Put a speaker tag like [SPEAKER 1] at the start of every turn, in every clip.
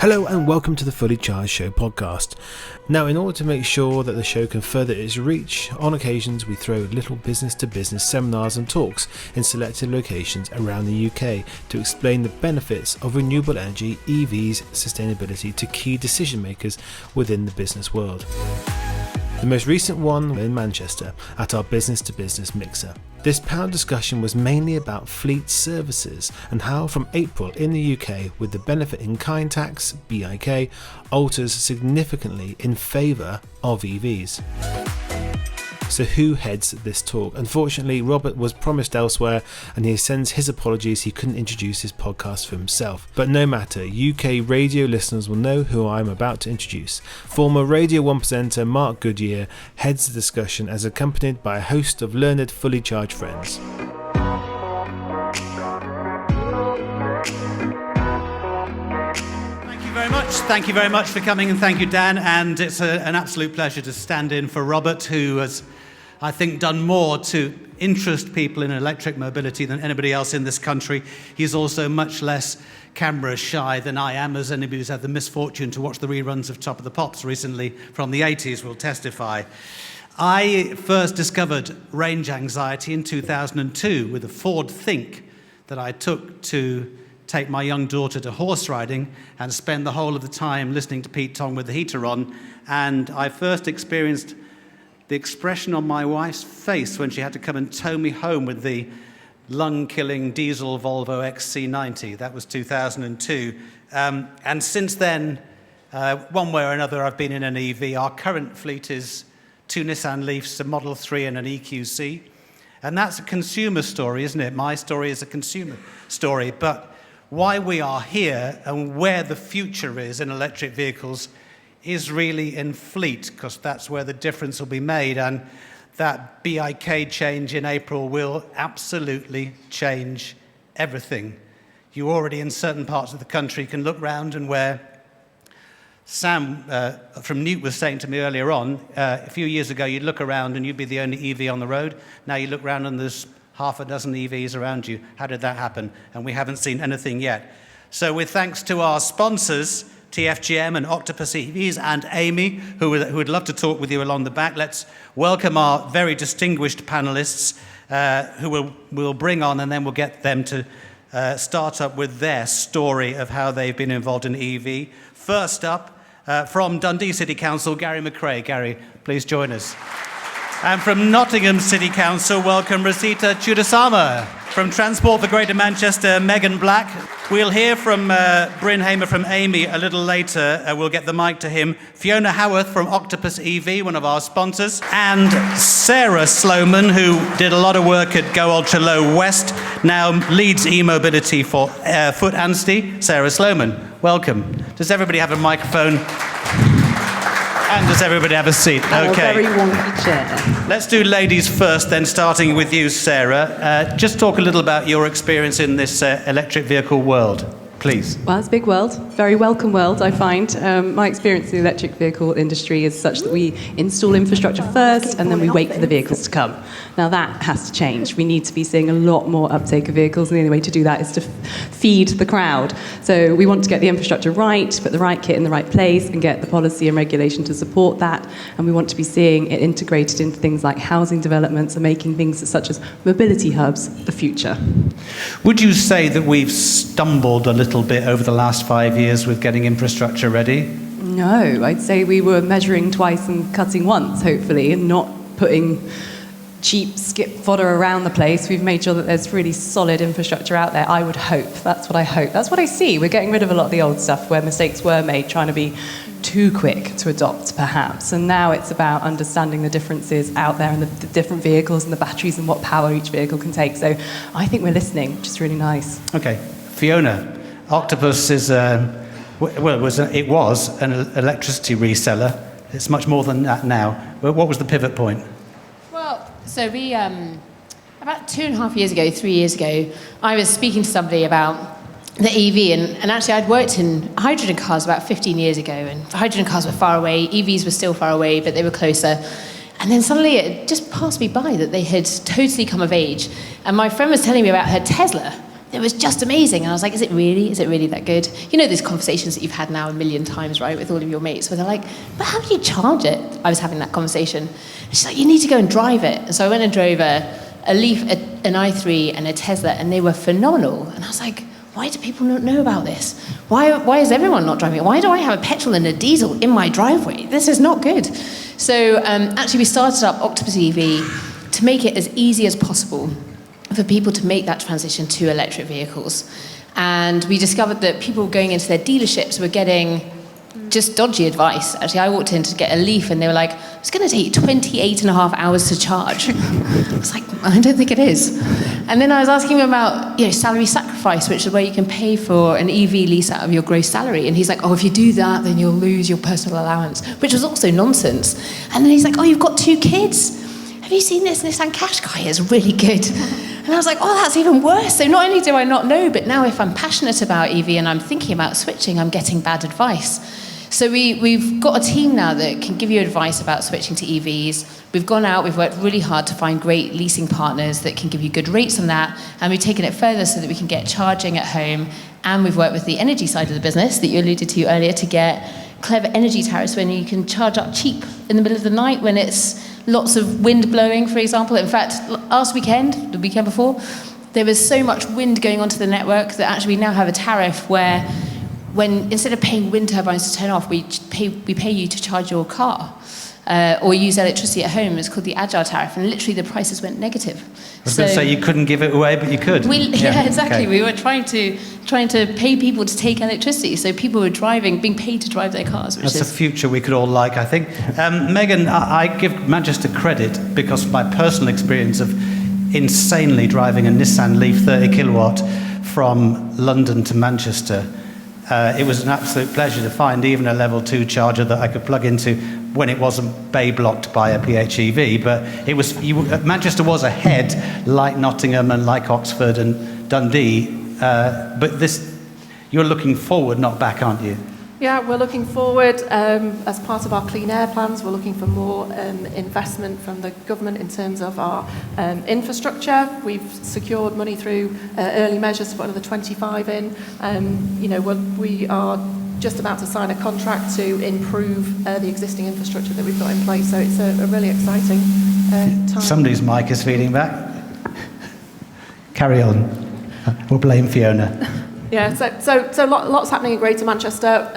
[SPEAKER 1] Hello and welcome to the Fully Charged Show podcast. Now, in order to make sure that the show can further its reach, on occasions we throw little business-to-business seminars and talks in selected locations around the UK to explain the benefits of renewable energy, EVs, sustainability to key decision makers within the business world. The most recent one in Manchester at our business-to-business mixer. This panel discussion was mainly about fleet services and how from April in the UK, with the benefit in kind tax, BIK, alters significantly in favour of EVs. So who heads this talk? Unfortunately, Robert was promised elsewhere and he sends his apologies he couldn't introduce his podcast for himself. But no matter, UK radio listeners will know who I'm about to introduce. Former Radio 1 presenter Mark Goodier heads the discussion as accompanied by a host of learned, fully charged friends.
[SPEAKER 2] Thank you very much for coming, and thank you, Dan. And it's an absolute pleasure to stand in for Robert, who has, I think, done more to interest people in electric mobility than anybody else in this country. He's also much less camera shy than I am, as anybody who's had the misfortune to watch the reruns of Top of the Pops recently from the 80s will testify. I first discovered range anxiety in 2002 with a Ford Think that I took to take my young daughter to horse riding and spend the whole of the time listening to Pete Tong with the heater on. And I first experienced the expression on my wife's face when she had to come and tow me home with the lung-killing diesel Volvo XC90. That was 2002. And since then, one way or another, I've been in an EV. Our current fleet is 2 Nissan Leafs, a Model 3 and an EQC. And that's a consumer story, isn't it? My story is a consumer story. But why we are here and where the future is in electric vehicles is really in fleet, because that's where the difference will be made. And that BIK change in April will absolutely change everything. You already, in certain parts of the country, can look round, and where Sam from Newt was saying to me earlier on, a few years ago, you'd look around and you'd be the only EV on the road. Now you look around and there's half a dozen EVs around you. How did that happen? And we haven't seen anything yet. So with thanks to our sponsors, TFGM and Octopus EVs and Amy, who would love to talk with you along the back, let's welcome our very distinguished panelists who we'll bring on, and then we'll get them to start up with their story of how they've been involved in EV. First up, from Dundee City Council, Gary McRae. Gary, please join us. And from Nottingham City Council, welcome Rosita Chudasama. From Transport for Greater Manchester, Megan Black. We'll hear from Bryn Hamer from Amy a little later. We'll get the mic to him. Fiona Howarth from Octopus EV, one of our sponsors. And Sarah Sloman, who did a lot of work at Go Ultra Low West, now leads e-mobility for Foot Anstey. Sarah Sloman, welcome. Does everybody have a microphone? And does everybody have a seat?
[SPEAKER 3] Okay. A very wonky chair.
[SPEAKER 2] Let's do ladies first, then starting with you, Sarah. Just talk a little about your experience in this electric vehicle world, please.
[SPEAKER 3] Well, it's a big world, very welcome world, I find. My experience in the electric vehicle industry is such that we install infrastructure first and then we wait for the vehicles to come. Now that has to change. We need to be seeing a lot more uptake of vehicles, and the only way to do that is to feed the crowd. So we want to get the infrastructure right, put the right kit in the right place, and get the policy and regulation to support that. And we want to be seeing it integrated into things like housing developments and making things such as mobility hubs the future.
[SPEAKER 2] Would you say that we've stumbled a little bit over the last 5 years with getting infrastructure ready?
[SPEAKER 3] No, I'd say we were measuring twice and cutting once, hopefully, and not putting cheap skip fodder around the place. We've made sure that there's really solid infrastructure out there, I would hope. That's what I hope. That's what I see. We're getting rid of a lot of the old stuff where mistakes were made, trying to be too quick to adopt, perhaps. And now it's about understanding the differences out there and the different vehicles and the batteries and what power each vehicle can take. So I think we're listening, which is really nice.
[SPEAKER 2] Okay. Fiona, Octopus is, it was an electricity reseller. It's much more than that now. What was the pivot point?
[SPEAKER 4] So we, about 2.5 years ago, 3 years ago, I was speaking to somebody about the EV, and actually I'd worked in hydrogen cars about 15 years ago, and hydrogen cars were far away, EVs were still far away, but they were closer. And then suddenly it just passed me by that they had totally come of age. And my friend was telling me about her Tesla. It was just amazing. And I was like, is it really that good? You know these conversations that you've had now a million times, right, with all of your mates, where they're like, but how do you charge it? I was having that conversation. And she's like, you need to go and drive it. And so I went and drove a Leaf, an i3 and a Tesla, and they were phenomenal. And I was like, why do people not know about this? Why is everyone not driving it? Why do I have a petrol and a diesel in my driveway? This is not good. So actually we started up Octopus EV to make it as easy as possible for people to make that transition to electric vehicles. And we discovered that people going into their dealerships were getting just dodgy advice. Actually, I walked in to get a Leaf and they were like, it's going to take 28 and a half hours to charge. I was like, I don't think it is. And then I was asking him about, salary sacrifice, which is where you can pay for an EV lease out of your gross salary. And he's like, oh, if you do that, then you'll lose your personal allowance, which was also nonsense. And then he's like, oh, you've got 2 kids. Have you seen this Nissan Qashqai? It's really good. And I was like, oh, that's even worse. So not only do I not know, but now if I'm passionate about EV and I'm thinking about switching, I'm getting bad advice. So we've got a team now that can give you advice about switching to EVs. We've gone out, we've worked really hard to find great leasing partners that can give you good rates on that, and we've taken it further so that we can get charging at home, and we've worked with the energy side of the business that you alluded to earlier to get clever energy tariffs when you can charge up cheap in the middle of the night when it's lots of wind blowing, for example. In fact, last weekend, the weekend before, there was so much wind going onto the network that actually we now have a tariff where when instead of paying wind turbines to turn off, we pay you to charge your car or use electricity at home. It's called the Agile tariff, and literally the prices went negative.
[SPEAKER 2] I was going to say you couldn't give it away, but you could.
[SPEAKER 4] Yeah, exactly. Okay. We were trying to pay people to take electricity, so people were being paid to drive their cars.
[SPEAKER 2] That's a future we could all like, I think. Megan, I give Manchester credit because of my personal experience of insanely driving a Nissan Leaf 30 kilowatt from London to Manchester. It was an absolute pleasure to find even a level 2 charger that I could plug into when it wasn't bay blocked by a PHEV. But it was Manchester was ahead, like Nottingham and like Oxford and Dundee. But you're looking forward, not back, aren't you?
[SPEAKER 5] Yeah, we're looking forward. As part of our clean air plans, we're looking for more investment from the government in terms of our infrastructure. We've secured money through early measures to put another 25 in. We are just about to sign a contract to improve the existing infrastructure that we've got in place. So it's a really exciting time.
[SPEAKER 2] Somebody's mic is feeding back. Carry on. We'll blame Fiona.
[SPEAKER 5] Yeah, so lots happening in Greater Manchester.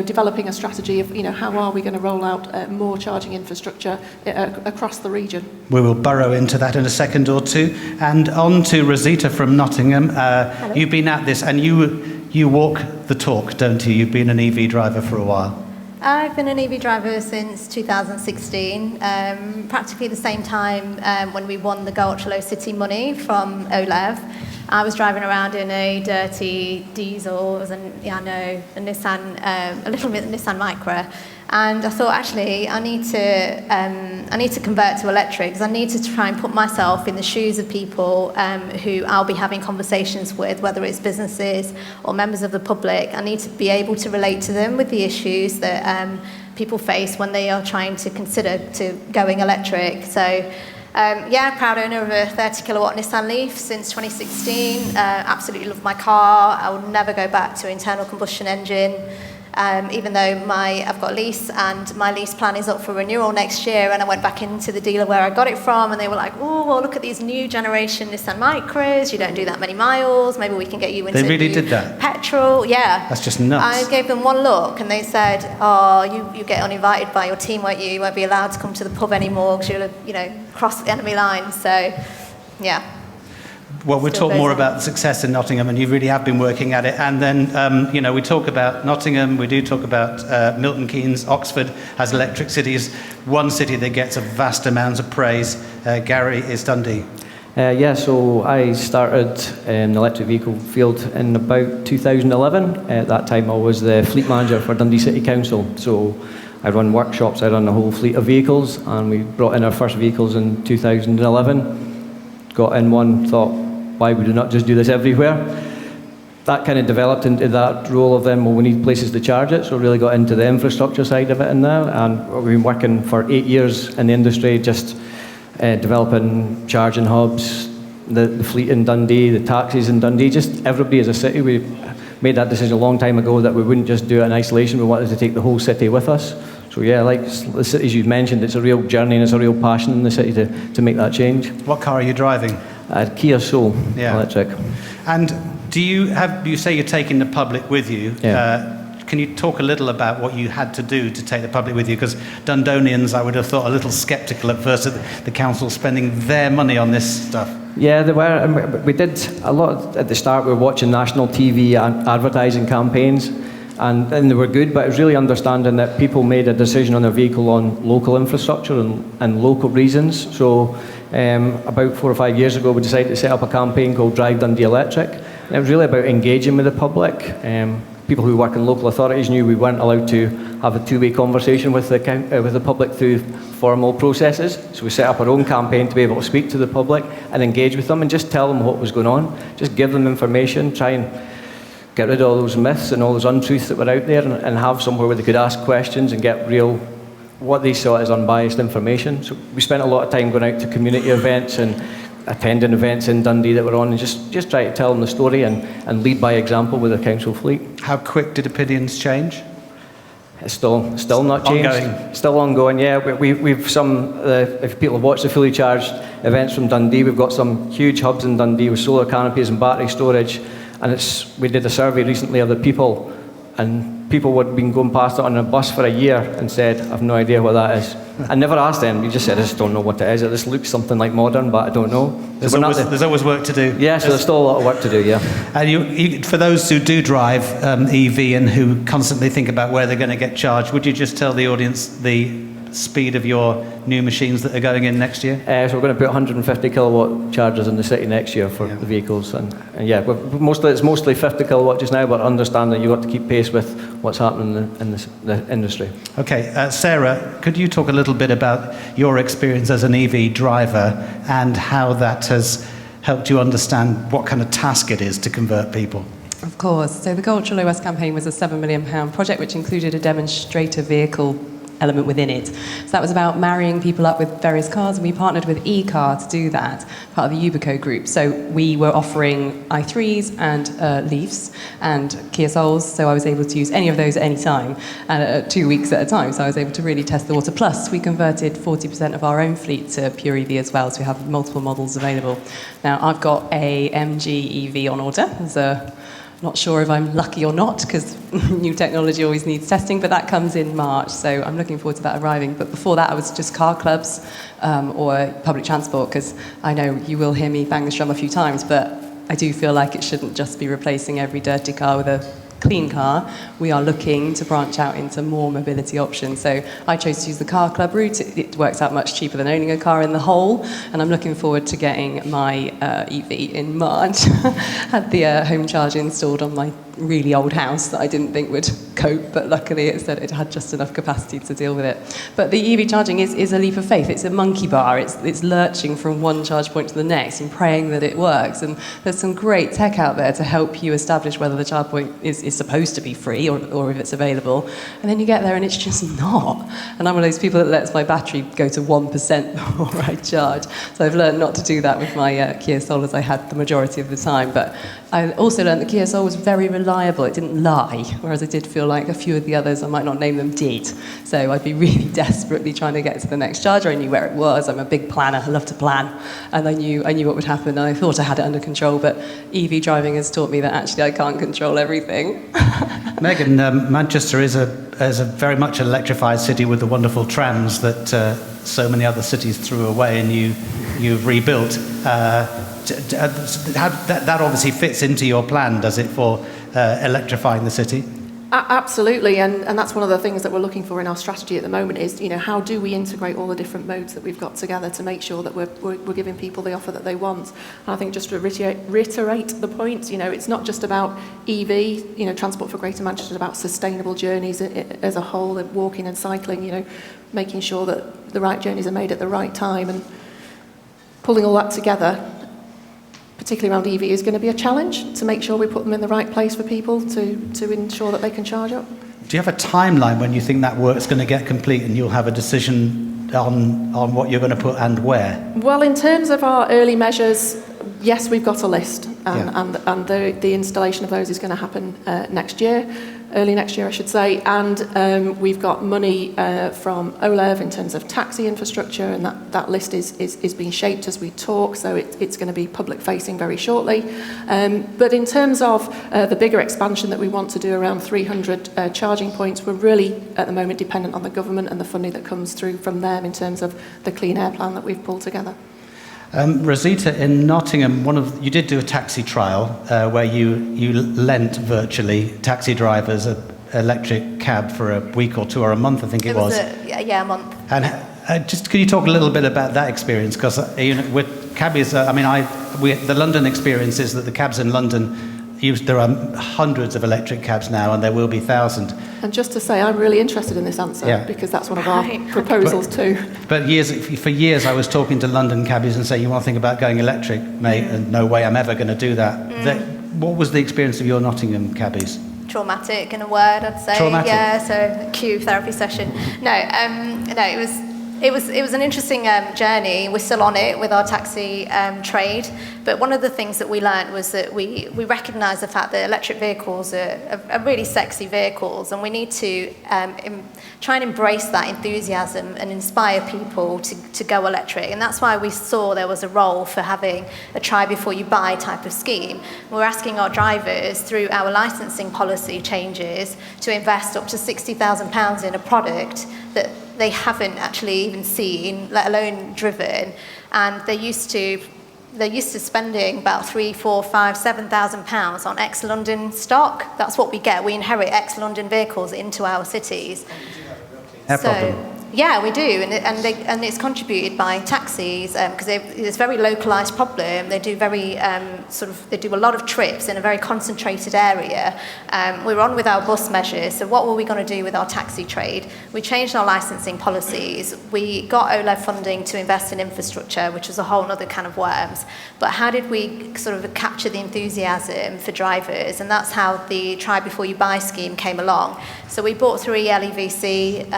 [SPEAKER 5] Developing a strategy of how are we going to roll out more charging infrastructure across the region. We will burrow into that in a second or two. And on to Rosita from Nottingham. You've been at this, and you walk the talk, don't you? You've been an EV driver for a while.
[SPEAKER 6] I've been an EV driver since 2016, practically the same time when we won the Go Ultra Low City money from OLEV. I was driving around in a dirty diesel, a Nissan, a little bit Nissan Micra, and I thought actually I need to convert to electric because I need to try and put myself in the shoes of people who I'll be having conversations with, whether it's businesses or members of the public. I need to be able to relate to them with the issues that people face when they are trying to consider to going electric. So. Proud owner of a 30 kilowatt Nissan Leaf since 2016. Absolutely love my car. I will never go back to internal combustion engine. Even though I've got a lease and my lease plan is up for renewal next year, and I went back into the dealer where I got it from and they were like, oh, well, look at these new generation Nissan Micras, you don't do that many miles, maybe we can get you into
[SPEAKER 2] They really did that?
[SPEAKER 6] Petrol, yeah.
[SPEAKER 2] That's just nuts.
[SPEAKER 6] I gave them one look and they said, oh, you get uninvited by your team, won't you? You won't be allowed to come to the pub anymore because you'll have, crossed the enemy line. So, yeah.
[SPEAKER 2] Well, we'll talk more about the success in Nottingham, and you really have been working at it. And then, we talk about Nottingham, we do talk about Milton Keynes. Oxford has electric cities. One city that gets a vast amount of praise, Gary, is Dundee.
[SPEAKER 7] So I started in the electric vehicle field in about 2011. At that time, I was the fleet manager for Dundee City Council. So I run workshops, I run a whole fleet of vehicles, and we brought in our first vehicles in 2011. Got in one, thought, why would we not just do this everywhere? that kind of developed into that role of them, well, we need places to charge it, so really got into the infrastructure side of it in there, and we've been working for 8 years in the industry, just developing charging hubs, the fleet in Dundee, the taxis in Dundee, just everybody as a city. We made that decision a long time ago that we wouldn't just do it in isolation, we wanted to take the whole city with us. So yeah, like the cities you've mentioned, it's a real journey and it's a real passion in the city to make that change.
[SPEAKER 2] What car are you driving?
[SPEAKER 7] Kia Soul, electric.
[SPEAKER 2] And do you say you're taking the public with you?
[SPEAKER 7] Yeah.
[SPEAKER 2] Can you talk a little about what you had to do to take the public with you? Because Dundonians, I would have thought, a little sceptical at first at the council spending their money on this stuff.
[SPEAKER 7] Yeah, they were. And we did a lot at the start. We were watching national TV and advertising campaigns, and they were good, but it was really understanding that people made a decision on their vehicle on local infrastructure and local reasons. So about 4 or 5 years ago, we decided to set up a campaign called Drive Dundee Electric. And it was really about engaging with the public. People who work in local authorities knew we weren't allowed to have a two-way conversation with the public through formal processes. So we set up our own campaign to be able to speak to the public and engage with them and just tell them what was going on. Just give them information, try and get rid of all those myths and all those untruths that were out there, and have somewhere where they could ask questions and get real, what they saw as unbiased information. So we spent a lot of time going out to community events and attending events in Dundee that were on, and just try to tell them the story and lead by example with the council fleet.
[SPEAKER 2] How quick did opinions change?
[SPEAKER 7] It's still not changed.
[SPEAKER 2] Ongoing.
[SPEAKER 7] Still ongoing, yeah. We've some, if people have watched the fully charged events from Dundee, we've got some huge hubs in Dundee with solar canopies and battery storage, and we did a survey recently of the people, and people had been going past it on a bus for a year and said, I've no idea what that is. I never asked them, you just said, I just don't know what it is. It just looks something like modern, but I don't know.
[SPEAKER 2] There's always work to do.
[SPEAKER 7] Yeah, so there's still a lot of work to do, yeah.
[SPEAKER 2] And for those who do drive EV and who constantly think about where they're going to get charged, would you just tell the audience the speed of your new machines that are going in next year?
[SPEAKER 7] So we're going to put 150 kilowatt chargers in the city next year for the vehicles, and it's mostly 50 kilowatt just now, but understanding you've got to keep pace with what's happening in the industry.
[SPEAKER 2] Okay, Sarah, could you talk a little bit about your experience as an EV driver and how that has helped you understand what kind of task it is to convert people?
[SPEAKER 3] Of course. So the Go Ultra Low West campaign was a £7 million project which included a demonstrator vehicle element within it. So that was about marrying people up with various cars, and we partnered with eCar to do that, part of the Ubico group. So we were offering i3s and Leafs and Kia Souls, so I was able to use any of those at any time, and 2 weeks at a time, so I was able to really test the water. Plus, we converted 40% of our own fleet to pure EV as well, so we have multiple models available. Now, I've got a MG EV on order. Not sure if I'm lucky or not, because new technology always needs testing, but that comes in March, so I'm looking forward to that arriving. But before that, I was just car clubs or public transport, because I know you will hear me bang this drum a few times, but I do feel like it shouldn't just be replacing every dirty car with a clean car. We are looking to branch out into more mobility options. So I chose to use the car club route. It works out much cheaper than owning a car in the whole, and I'm looking forward to getting my EV in March. Had the home charger installed on my really old house that I didn't think would cope, but luckily it said it had just enough capacity to deal with it. But the EV charging is a leap of faith. It's a monkey bar. It's lurching from one charge point to the next and praying that it works. And there's some great tech out there to help you establish whether the charge point is supposed to be free or if it's available. And then you get there and it's just not. And I'm one of those people that lets my battery go to 1% before I charge. So I've learned not to do that with my Kia Soul, as I had the majority of the time. But I also learned that Kia Soul was very reliable. It didn't lie, whereas I did feel like a few of the others, I might not name them, did. So I'd be really desperately trying to get to the next charger. I knew where it was. I'm a big planner. I love to plan. And I knew what would happen. And I thought I had it under control. But EV driving has taught me that actually I can't control everything.
[SPEAKER 2] Megan, Manchester is a very much electrified city with the wonderful trams that so many other cities threw away and you've rebuilt. That obviously fits into your plan, does it, for electrifying the city?
[SPEAKER 5] Absolutely, and that's one of the things that we're looking for in our strategy at the moment is, how do we integrate all the different modes that we've got together to make sure that we're giving people the offer that they want. And I think just to reiterate the point, it's not just about EV, Transport for Greater Manchester is about sustainable journeys as a whole, walking and cycling, making sure that the right journeys are made at the right time and pulling all that together particularly around EV, is going to be a challenge to make sure we put them in the right place for people to ensure that they can charge up.
[SPEAKER 2] Do you have a timeline when you think that work's going to get complete and you'll have a decision on what you're going to put and where?
[SPEAKER 5] Well, in terms of our early measures, yes, we've got a list, and the installation of those is going to happen next year, early next year, I should say. And we've got money from OLEV in terms of taxi infrastructure, and that list is being shaped as we talk, so it's going to be public-facing very shortly. But in terms of the bigger expansion that we want to do, around 300 charging points, we're really, at the moment, dependent on the government and the funding that comes through from them in terms of the clean air plan that we've pulled together.
[SPEAKER 2] Rosita, in Nottingham, you did do a taxi trial where you lent virtually taxi drivers an electric cab for a week or two or a month, I think it was.
[SPEAKER 6] A month.
[SPEAKER 2] And just can you talk a little bit about that experience? Because with cabbies, the London experience is that the cabs in London, there are hundreds of electric cabs now, and there will be thousands.
[SPEAKER 5] And just to say, I'm really interested in this answer, because that's one of our proposals too.
[SPEAKER 2] But for years, I was talking to London cabbies and saying, you want to think about going electric, mate? And no way I'm ever going to do that. What was the experience of your Nottingham cabbies?
[SPEAKER 6] Traumatic, in a word, I'd say.
[SPEAKER 2] Traumatic?
[SPEAKER 6] Yeah, so Q therapy session. No, it was an interesting journey. We're still on it with our taxi trade, but one of the things that we learned was that we recognise the fact that electric vehicles are really sexy vehicles, and we need to try and embrace that enthusiasm and inspire people to go electric. And that's why we saw there was a role for having a try before you buy type of scheme. We're asking our drivers through our licensing policy changes to invest up to £60,000 in a product that they haven't actually even seen, let alone driven, and they're used to spending about £3,000, £4,000, £5,000, £7,000 on ex-London stock. That's what we get. We inherit ex-London vehicles into our cities. Yeah, we do, and it's contributed by taxis because it's a very localised problem. They do they do a lot of trips in a very concentrated area. We're on with our bus measures. So what were we going to do with our taxi trade? We changed our licensing policies. We got OLEV funding to invest in infrastructure, which was a whole other can of worms. But how did we sort of capture the enthusiasm for drivers? And that's how the Try Before You Buy scheme came along. So we bought 3 LEVC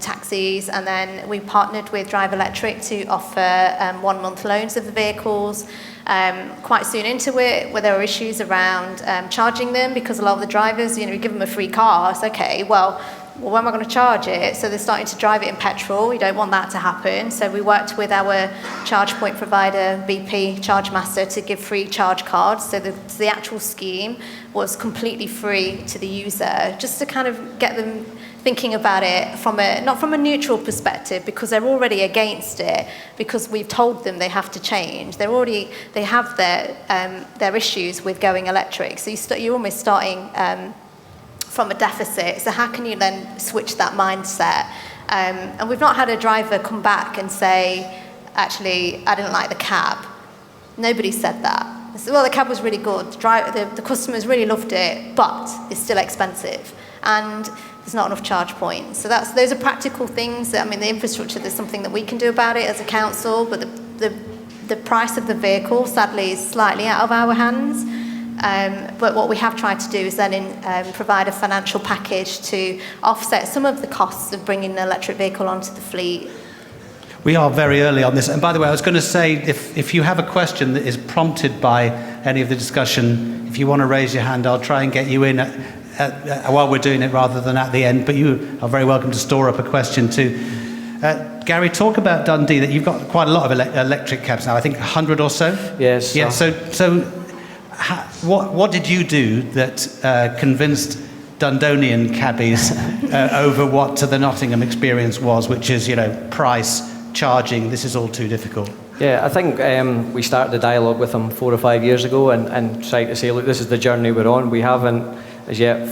[SPEAKER 6] taxis, and then we partnered with Drive Electric to offer 1-month loans of the vehicles. Quite soon into it, where there were issues around charging them, because a lot of the drivers, we give them a free car. It's okay, well, when am I going to charge it? So they're starting to drive it in petrol. We don't want that to happen. So we worked with our charge point provider, BP Chargemaster, to give free charge cards. So the actual scheme was completely free to the user, just to kind of get them thinking about it not from a neutral perspective, because they're already against it, because we've told them they have to change. They have their issues with going electric. So you're almost starting from a deficit. So how can you then switch that mindset? And we've not had a driver come back and say, actually, I didn't like the cab. Nobody said that. They said, well, the cab was really good. The customers really loved it, but it's still expensive. And there's not enough charge points. So those are practical things. The infrastructure, there's something that we can do about it as a council, but the price of the vehicle, sadly, is slightly out of our hands. But what we have tried to do is then provide a financial package to offset some of the costs of bringing an electric vehicle onto the fleet.
[SPEAKER 2] We are very early on this. And by the way, I was going to say, if you have a question that is prompted by any of the discussion, if you want to raise your hand, I'll try and get you in while we're doing it rather than at the end. But you are very welcome to store up a question too. Gary, talk about Dundee, that you've got quite a lot of electric cabs now, I think 100 or so?
[SPEAKER 7] Yes.
[SPEAKER 2] Yeah, so what did you do that convinced Dundonian cabbies over what the Nottingham experience was, which is, price, charging, this is all too difficult?
[SPEAKER 7] Yeah, I think we started the dialogue with them 4 or 5 years ago and tried to say, look, this is the journey we're on. We haven't as yet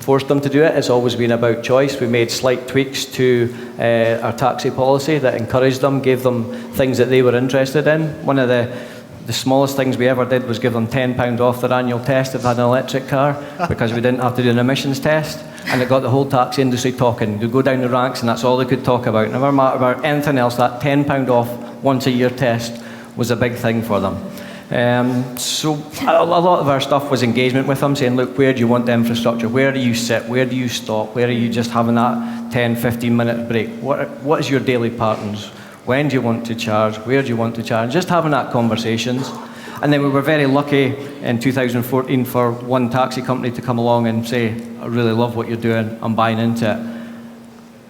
[SPEAKER 7] forced them to do it. It's always been about choice. We made slight tweaks to our taxi policy that encouraged them, gave them things that they were interested in. One of the smallest things we ever did was give them £10 off their annual test if they had an electric car, because we didn't have to do an emissions test, and it got the whole taxi industry talking. You go down the ranks and that's all they could talk about. Never matter about anything else, that £10 off once a year test was a big thing for them. So a lot of our stuff was engagement with them, saying, look, where do you want the infrastructure? Where do you sit? Where do you stop? Where are you just having that 10, 15-minute break? What is your daily patterns? When do you want to charge? Where do you want to charge? Just having that conversations. And then we were very lucky in 2014 for one taxi company to come along and say, I really love what you're doing, I'm buying into it.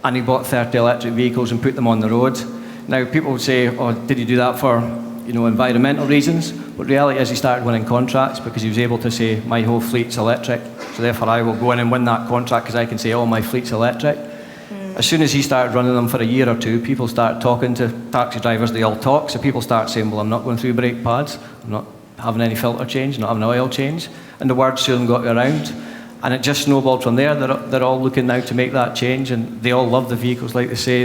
[SPEAKER 7] And he bought 30 electric vehicles and put them on the road. Now, people would say, oh, did he do that for environmental reasons? But the reality is he started winning contracts because he was able to say, my whole fleet's electric, so therefore I will go in and win that contract because I can say, oh, my fleet's electric. As soon as he started running them for a year or two, people start talking to taxi drivers, they all talk, so people start saying, well, I'm not going through brake pads, I'm not having any filter change, not having an oil change, and the word soon got around, and it just snowballed from there. They're all looking now to make that change, and they all love the vehicles, like they say.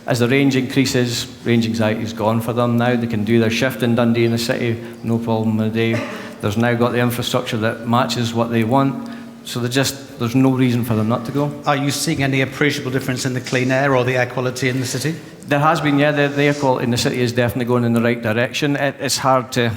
[SPEAKER 7] As the range increases, range anxiety is gone for them now. They can do their shift in Dundee in the city, no problem in a day. There's now got the infrastructure that matches what they want. So there's no reason for them not to go.
[SPEAKER 2] Are you seeing any appreciable difference in the clean air or the air quality in the city?
[SPEAKER 7] There has been, yeah. The air quality in the city is definitely going in the right direction. It's hard to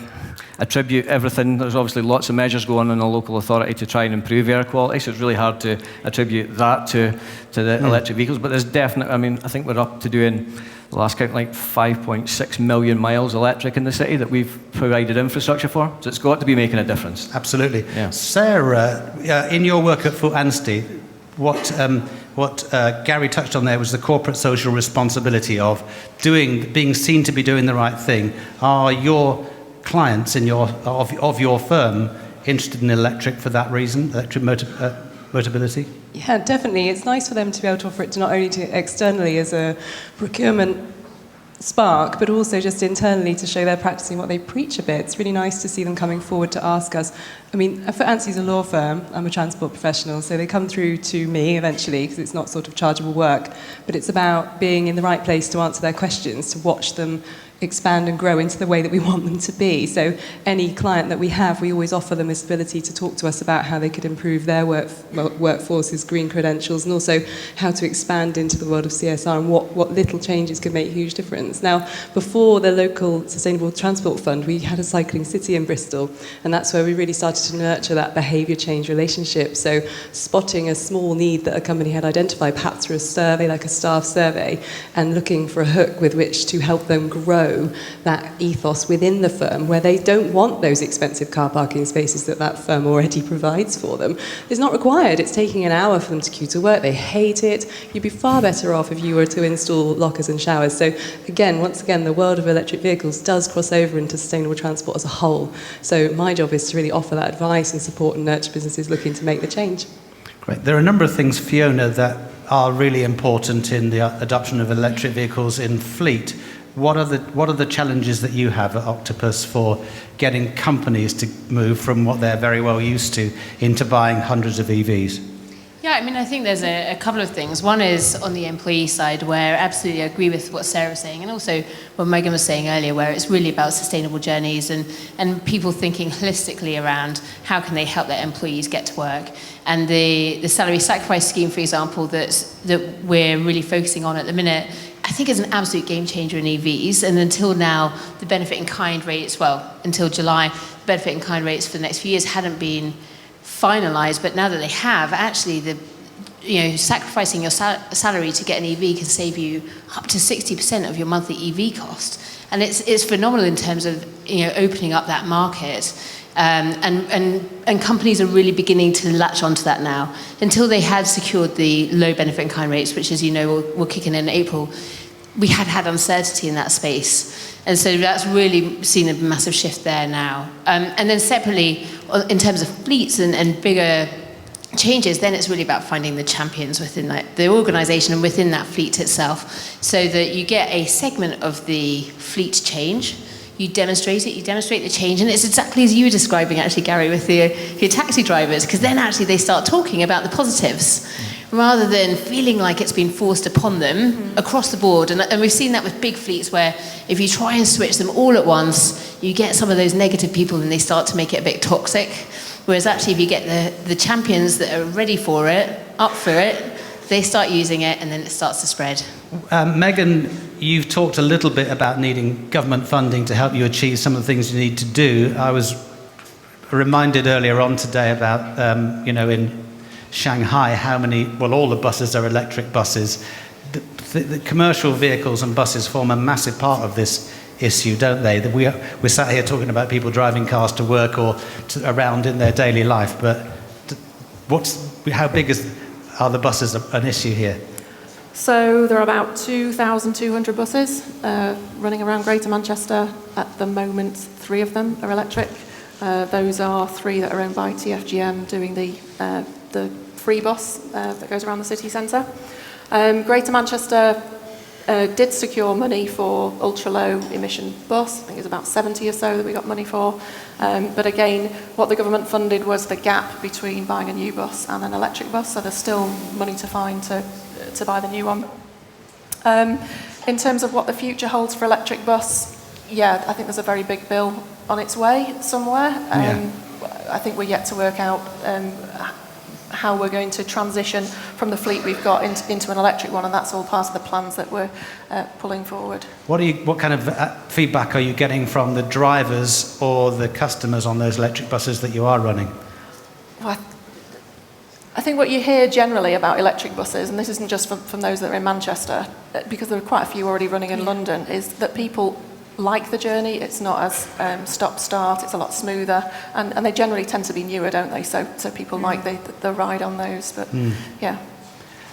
[SPEAKER 7] attribute everything. There's obviously lots of measures going on in the local authority to try and improve air quality, so it's really hard to attribute that to the electric vehicles. But there's definitely, I think we're up to doing, the last count, like 5.6 million miles electric in the city that we've provided infrastructure for. So it's got to be making a difference.
[SPEAKER 2] Absolutely.
[SPEAKER 7] Yeah.
[SPEAKER 2] Sarah, in your work at Foot Anstey, what Gary touched on there was the corporate social responsibility of being seen to be doing the right thing. Are your clients of your firm interested in electric for that reason, electric mobility?
[SPEAKER 3] Yeah, definitely. It's nice for them to be able to offer it to not only to externally as a procurement spark, but also just internally to show they're practicing what they preach a bit. It's really nice to see them coming forward to ask us. Foot Anstey's a law firm, I'm a transport professional, so they come through to me eventually because it's not sort of chargeable work, but it's about being in the right place to answer their questions, to watch them expand and grow into the way that we want them to be. So any client that we have, we always offer them this ability to talk to us about how they could improve their workforce's green credentials, and also how to expand into the world of CSR and what little changes could make a huge difference. Now, before the local Sustainable Transport Fund, we had a cycling city in Bristol, and that's where we really started to nurture that behaviour change relationship. So spotting a small need that a company had identified, perhaps through a survey, like a staff survey, and looking for a hook with which to help them grow that ethos within the firm, where they don't want those expensive car parking spaces that firm already provides for them. It's not required. It's taking an hour for them to queue to work. They hate it. You'd be far better off if you were to install lockers and showers. So once again, the world of electric vehicles does cross over into sustainable transport as a whole. So my job is to really offer that advice and support and nurture businesses looking to make the change.
[SPEAKER 2] Great. There are a number of things, Fiona, that are really important in the adoption of electric vehicles in fleet. What are the challenges that you have at Octopus for getting companies to move from what they're very well used to into buying hundreds of EVs?
[SPEAKER 4] Yeah, I think there's a couple of things. One is on the employee side, where I absolutely agree with what Sarah was saying, and also what Megan was saying earlier, where it's really about sustainable journeys and people thinking holistically around how can they help their employees get to work. And the salary sacrifice scheme, for example, that we're really focusing on at the minute, I think is an absolute game changer in EVs. And until now, the benefit in kind rates, until July, the benefit in kind rates for the next few years hadn't been finalised. But now that they have, actually, sacrificing your salary to get an EV can save you up to 60% of your monthly EV cost. And it's phenomenal in terms of opening up that market. And companies are really beginning to latch onto that now. Until they had secured the low benefit in kind rates, which, as you know, will kick in April, we had uncertainty in that space. And so that's really seen a massive shift there now. And then separately, in terms of fleets and bigger changes, then it's really about finding the champions within the organisation and within that fleet itself, so that you get a segment of the fleet change. You demonstrate the change, and it's exactly as you were describing, actually, Gary, with your taxi drivers, because then actually they start talking about the positives, rather than feeling like it's been forced upon them across the board. And we've seen that with big fleets, where if you try and switch them all at once, you get some of those negative people, and they start to make it a bit toxic. Whereas actually, if you get the champions that are ready for it, up for it, they start using it, and then it starts to spread.
[SPEAKER 2] Megan, you've talked a little bit about needing government funding to help you achieve some of the things you need to do. I was reminded earlier on today about, in Shanghai, all the buses are electric buses. The commercial vehicles and buses form a massive part of this issue, don't they? That we're sat here talking about people driving cars to work or around in their daily life, but how big are the buses an issue here?
[SPEAKER 5] So there are about 2,200 buses running around Greater Manchester. At the moment, 3 of them are electric. Those are 3 that are owned by TfGM doing the free bus that goes around the city centre. Greater Manchester did secure money for ultra-low emission bus. I think it was about 70 or so that we got money for. But again, what the government funded was the gap between buying a new bus and an electric bus, so there's still money to find to buy the new one. In terms of what the future holds for electric bus, I think there's a very big bill on its way somewhere. I think we're yet to work out how we're going to transition from the fleet we've got into an electric one, and that's all part of the plans that we're pulling forward.
[SPEAKER 2] What kind of feedback are you getting from the drivers or the customers on those electric buses that you are running?
[SPEAKER 5] Well, I think what you hear generally about electric buses, and this isn't just from those that are in Manchester, because there are quite a few already running in London, is that people like the journey. It's not as stop-start, it's a lot smoother, and they generally tend to be newer, don't they? So people like the ride on those, but yeah.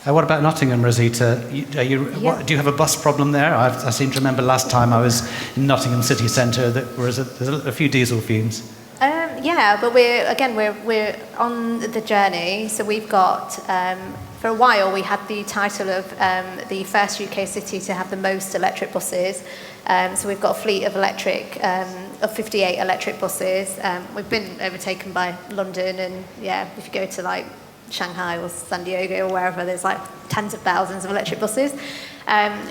[SPEAKER 2] What about Nottingham, Rosita? Do you have a bus problem there? I seem to remember last time I was in Nottingham city centre that there's a few diesel fumes.
[SPEAKER 6] But we're on the journey. So we've got, for a while, we had the title of the first UK city to have the most electric buses. So we've got a fleet of 58 electric buses. We've been overtaken by London, and if you go to like Shanghai or San Diego or wherever, there's like tens of thousands of electric buses.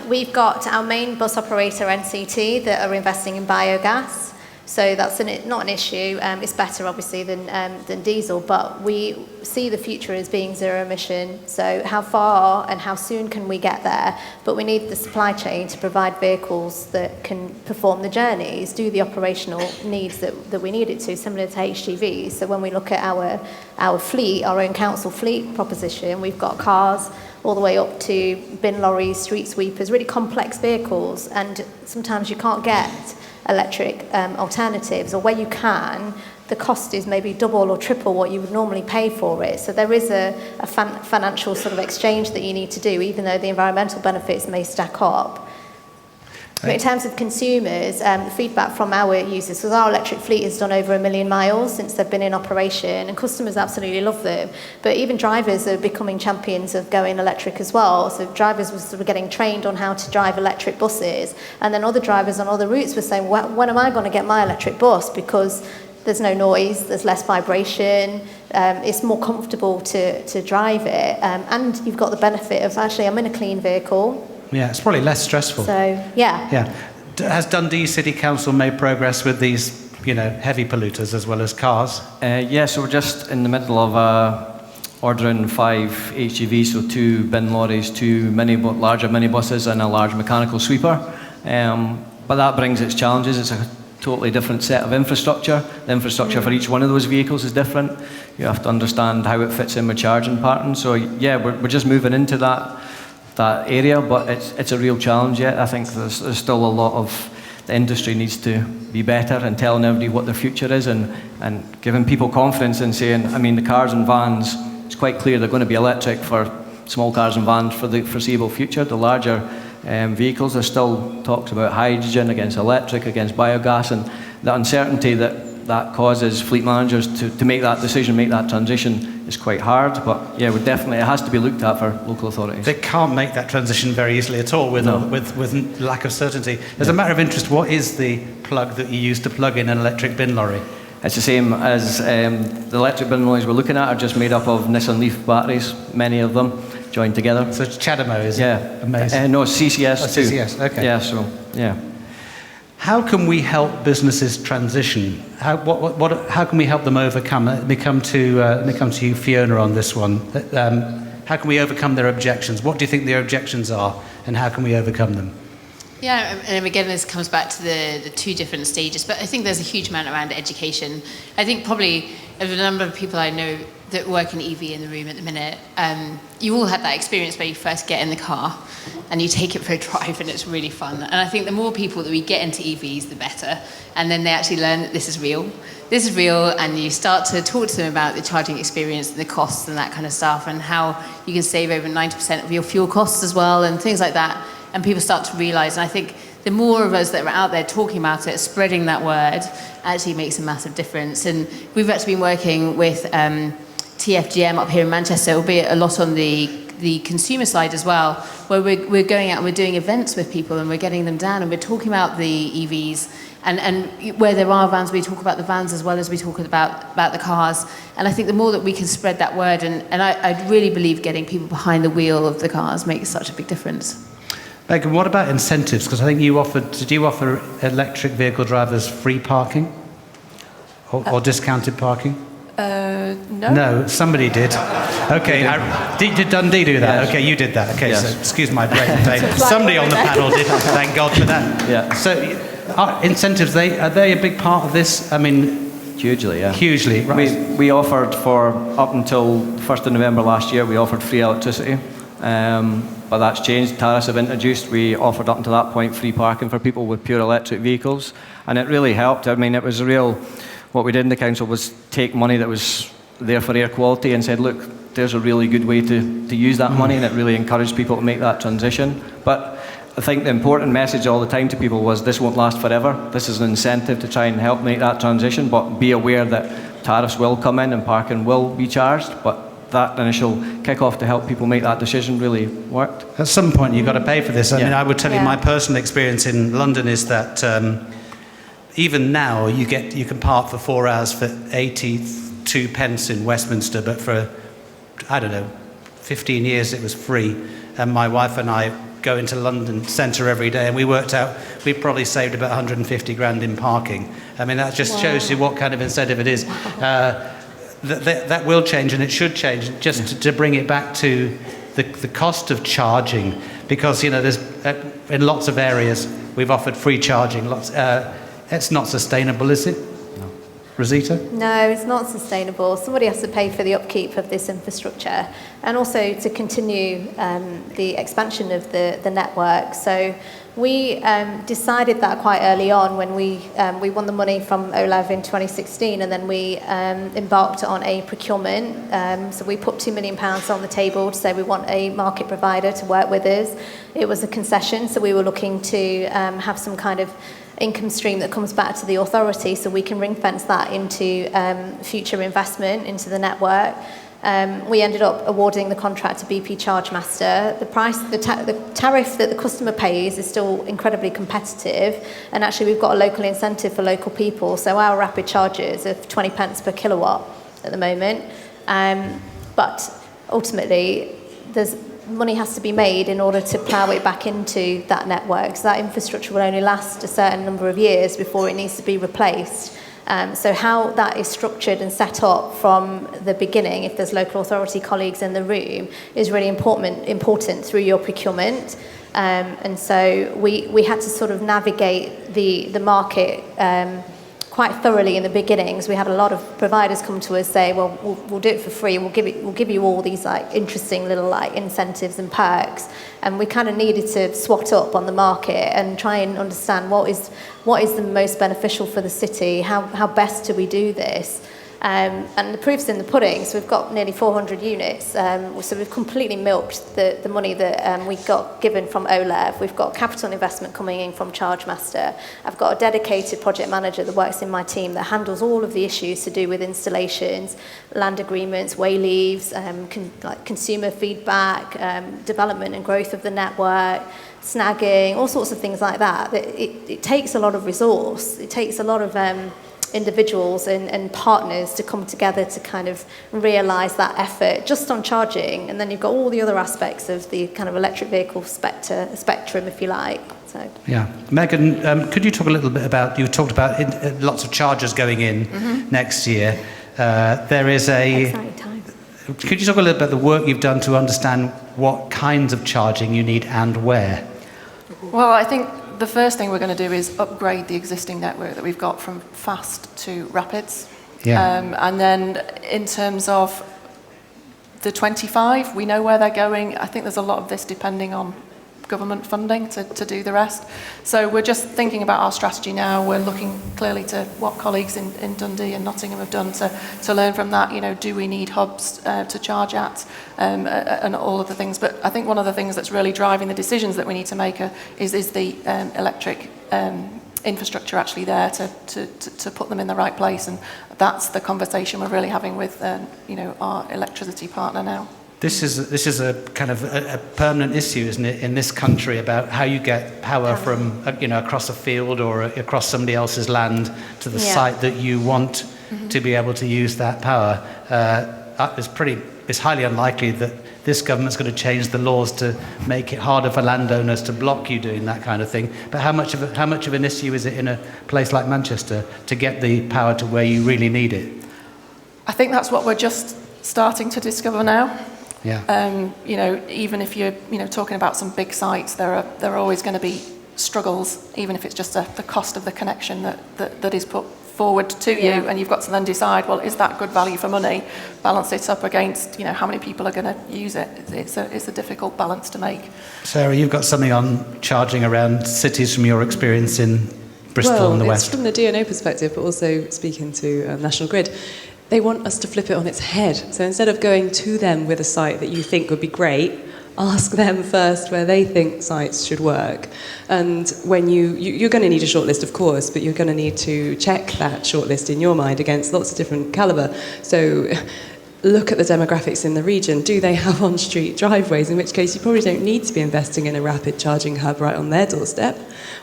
[SPEAKER 6] We've got our main bus operator, NCT, that are investing in biogas. So that's not an issue. It's better, obviously, than diesel, but we see the future as being zero emission. So how far and how soon can we get there? But we need the supply chain to provide vehicles that can perform the journeys, do the operational needs that we need it to, similar to HGVs. So when we look at our fleet, our own council fleet proposition, we've got cars all the way up to bin lorries, street sweepers, really complex vehicles, and sometimes you can't get electric alternatives, or where you can, the cost is maybe double or triple what you would normally pay for it. So there is a financial sort of exchange that you need to do, even though the environmental benefits may stack up. But in terms of consumers, the feedback from our users, because our electric fleet has done over 1 million miles since they've been in operation, and customers absolutely love them. But even drivers are becoming champions of going electric as well. So drivers were sort of getting trained on how to drive electric buses, and then other drivers on other routes were saying, when am I going to get my electric bus? Because there's no noise, there's less vibration, it's more comfortable to drive it, and you've got the benefit of, actually, I'm in a clean vehicle.
[SPEAKER 2] Yeah, it's probably less stressful.
[SPEAKER 6] So, yeah.
[SPEAKER 2] Has Dundee City Council made progress with these, heavy polluters as well as cars?
[SPEAKER 7] So we're just in the middle of ordering 5 HGVs, so 2 bin lorries, 2 larger minibuses, and a large mechanical sweeper. But that brings its challenges. It's a totally different set of infrastructure. The infrastructure for each one of those vehicles is different. You have to understand how it fits in with charging patterns. So we're just moving into that area, but it's a real challenge yet. I think there's still a lot of, the industry needs to be better in telling everybody what their future is, and giving people confidence in saying, the cars and vans, it's quite clear they're going to be electric for small cars and vans for the foreseeable future. The larger vehicles, there's still talks about hydrogen against electric, against biogas, and the uncertainty that causes fleet managers to make that decision, make that transition, is quite hard. But it has to be looked at for local authorities.
[SPEAKER 2] They can't make that transition very easily at all with lack of certainty. As a matter of interest, what is the plug that you use to plug in an electric bin lorry?
[SPEAKER 7] It's the same as the electric bin lorries we're looking at are just made up of Nissan Leaf batteries, many of them joined together.
[SPEAKER 2] So it's CHAdeMO, is it?
[SPEAKER 7] Yeah.
[SPEAKER 2] Amazing.
[SPEAKER 7] No, CCS too.
[SPEAKER 2] CCS, okay.
[SPEAKER 7] Yeah,
[SPEAKER 2] How can we help businesses transition? How can we help them overcome? Let me come to you, Fiona, on this one. how can we overcome their objections? What do you think their objections are, and how can we overcome them?
[SPEAKER 4] Yeah, and again, this comes back to the two different stages, but I think there's a huge amount around education. I think probably of a number of people I know that work in EV in the room at the minute, you all had that experience where you first get in the car and you take it for a drive and it's really fun. And I think the more people that we get into EVs, the better. And then they actually learn that this is real. This is real, and you start to talk to them about the charging experience and the costs and that kind of stuff, and how you can save over 90% of your fuel costs as well, and things like that. And people start to realise, and I think the more of us that are out there talking about it, spreading that word, actually makes a massive difference. And we've actually been working with TFGM up here in Manchester, albeit a lot on the consumer side as well, where we're going out and we're doing events with people and we're getting them down and we're talking about the EVs. And where there are vans, we talk about the vans as well as we talk about the cars. And I think the more that we can spread that word, and I really believe getting people behind the wheel of the cars makes such a big difference.
[SPEAKER 2] Megan, what about incentives? Because I think did you offer electric vehicle drivers free parking? Or discounted parking?
[SPEAKER 5] No.
[SPEAKER 2] No, somebody did. Okay, did Dundee do that?
[SPEAKER 7] Yes.
[SPEAKER 2] Okay, you did that. Okay,
[SPEAKER 7] Yes.
[SPEAKER 2] so excuse my brain. Somebody on the panel did. Thank God for that.
[SPEAKER 7] Yeah.
[SPEAKER 2] So, incentives, are they a big part of this? I mean,
[SPEAKER 7] Hugely, yeah.
[SPEAKER 2] hugely. Right.
[SPEAKER 7] We offered for, up until 1st of November last year, we offered free electricity. But that's changed. Tariffs have introduced. We offered up until that point free parking for people with pure electric vehicles. And it really helped. I mean, it was what we did in the council was take money that was there for air quality and said, look, there's a really good way to use that money, and it really encouraged people to make that transition. But I think the important message all the time to people was this won't last forever. This is an incentive to try and help make that transition, but be aware that tariffs will come in and parking will be charged, but that initial kick-off to help people make that decision really worked.
[SPEAKER 2] At some point you've got to pay for this. I
[SPEAKER 7] Yeah.
[SPEAKER 2] mean, I would tell you my personal experience in London is that even now you can park for 4 hours for 82 pence in Westminster, but for, I don't know, 15 years it was free. And my wife and I go into London Centre every day, and we worked out we probably saved about 150 grand in parking. I mean, that just shows you what kind of incentive it is. That will change, and it should change, just to bring it back to the cost of charging, because there's in lots of areas we've offered free charging. It's not sustainable, is it? No. Rosita?
[SPEAKER 6] No, it's not sustainable. Somebody has to pay for the upkeep of this infrastructure, and also to continue the expansion of the network. So we decided that quite early on when we won the money from OLEV in 2016, and then we embarked on a procurement. So we put £2 million on the table to say we want a market provider to work with us. It was a concession, so we were looking to have some kind of income stream that comes back to the authority, so we can ring fence that into future investment into the network. We ended up awarding the contract to BP Chargemaster. The price, the tariff that the customer pays is still incredibly competitive, and actually we've got a local incentive for local people. So our rapid charges are 20 pence per kilowatt at the moment. But ultimately, money has to be made in order to plough it back into that network. So that infrastructure will only last a certain number of years before it needs to be replaced. So how that is structured and set up from the beginning, if there's local authority colleagues in the room, is really important through your procurement. And so we had to sort of navigate the market quite thoroughly in the beginnings. We had a lot of providers come to us say, well, we'll do it for free. We'll give you all these interesting little incentives and perks. And we kind of needed to swat up on the market and try and understand what is the most beneficial for the city. How best do we do this? And the proof's in the pudding. So we've got nearly 400 units. So we've completely milked the money that we got given from OLEV. We've got capital investment coming in from Chargemaster. I've got a dedicated project manager that works in my team that handles all of the issues to do with installations, land agreements, way leaves, consumer feedback, development and growth of the network, snagging, all sorts of things like that. It takes a lot of resource. It takes a lot of individuals and partners to come together to kind of realise that effort just on charging, and then you've got all the other aspects of the kind of electric vehicle spectrum, if you like. So. Yeah,
[SPEAKER 2] Megan, could you talk a little bit about, you talked about lots of chargers going in next year. There is
[SPEAKER 6] exciting time.
[SPEAKER 2] Could you talk a little bit about the work you've done to understand what kinds of charging you need and where?
[SPEAKER 5] Well, I think the first thing we're going to do is upgrade the existing network that we've got from fast to rapids.
[SPEAKER 2] Yeah.
[SPEAKER 5] And then in terms of the 25, we know where they're going. I think there's a lot of this depending on government funding to do the rest. So we're just thinking about our strategy now. We're looking clearly to what colleagues in Dundee and Nottingham have done to learn from that. You know, do we need hubs to charge at, and all of the things. But I think one of the things that's really driving the decisions that we need to make is the electric infrastructure actually there to put them in the right place. And that's the conversation we're really having with our electricity partner now.
[SPEAKER 2] This is a kind of a permanent issue, isn't it, in this country, about how you get power from across a field or across somebody else's land to the site that you want to be able to use that power. It's highly unlikely that this government's going to change the laws to make it harder for landowners to block you doing that kind of thing. But how much of an issue is it in a place like Manchester to get the power to where you really need it?
[SPEAKER 5] I think that's what we're just starting to discover now.
[SPEAKER 2] Yeah.
[SPEAKER 5] Even if you're talking about some big sites, there are always going to be struggles, even if it's just the cost of the connection that is put forward to you, and you've got to then decide, well, is that good value for money? Balance it up against how many people are going to use it. It's a difficult balance to make.
[SPEAKER 2] Sarah, you've got something on charging around cities from your experience in Bristol and the West.
[SPEAKER 3] Well, it's from the DNO perspective, but also speaking to National Grid. They want us to flip it on its head. So instead of going to them with a site that you think would be great, ask them first where they think sites should work. And when you're going to need a shortlist, of course, but you're going to need to check that shortlist in your mind against lots of different calibre. So look at the demographics in the region. Do they have on-street driveways? In which case you probably don't need to be investing in a rapid charging hub right on their doorstep.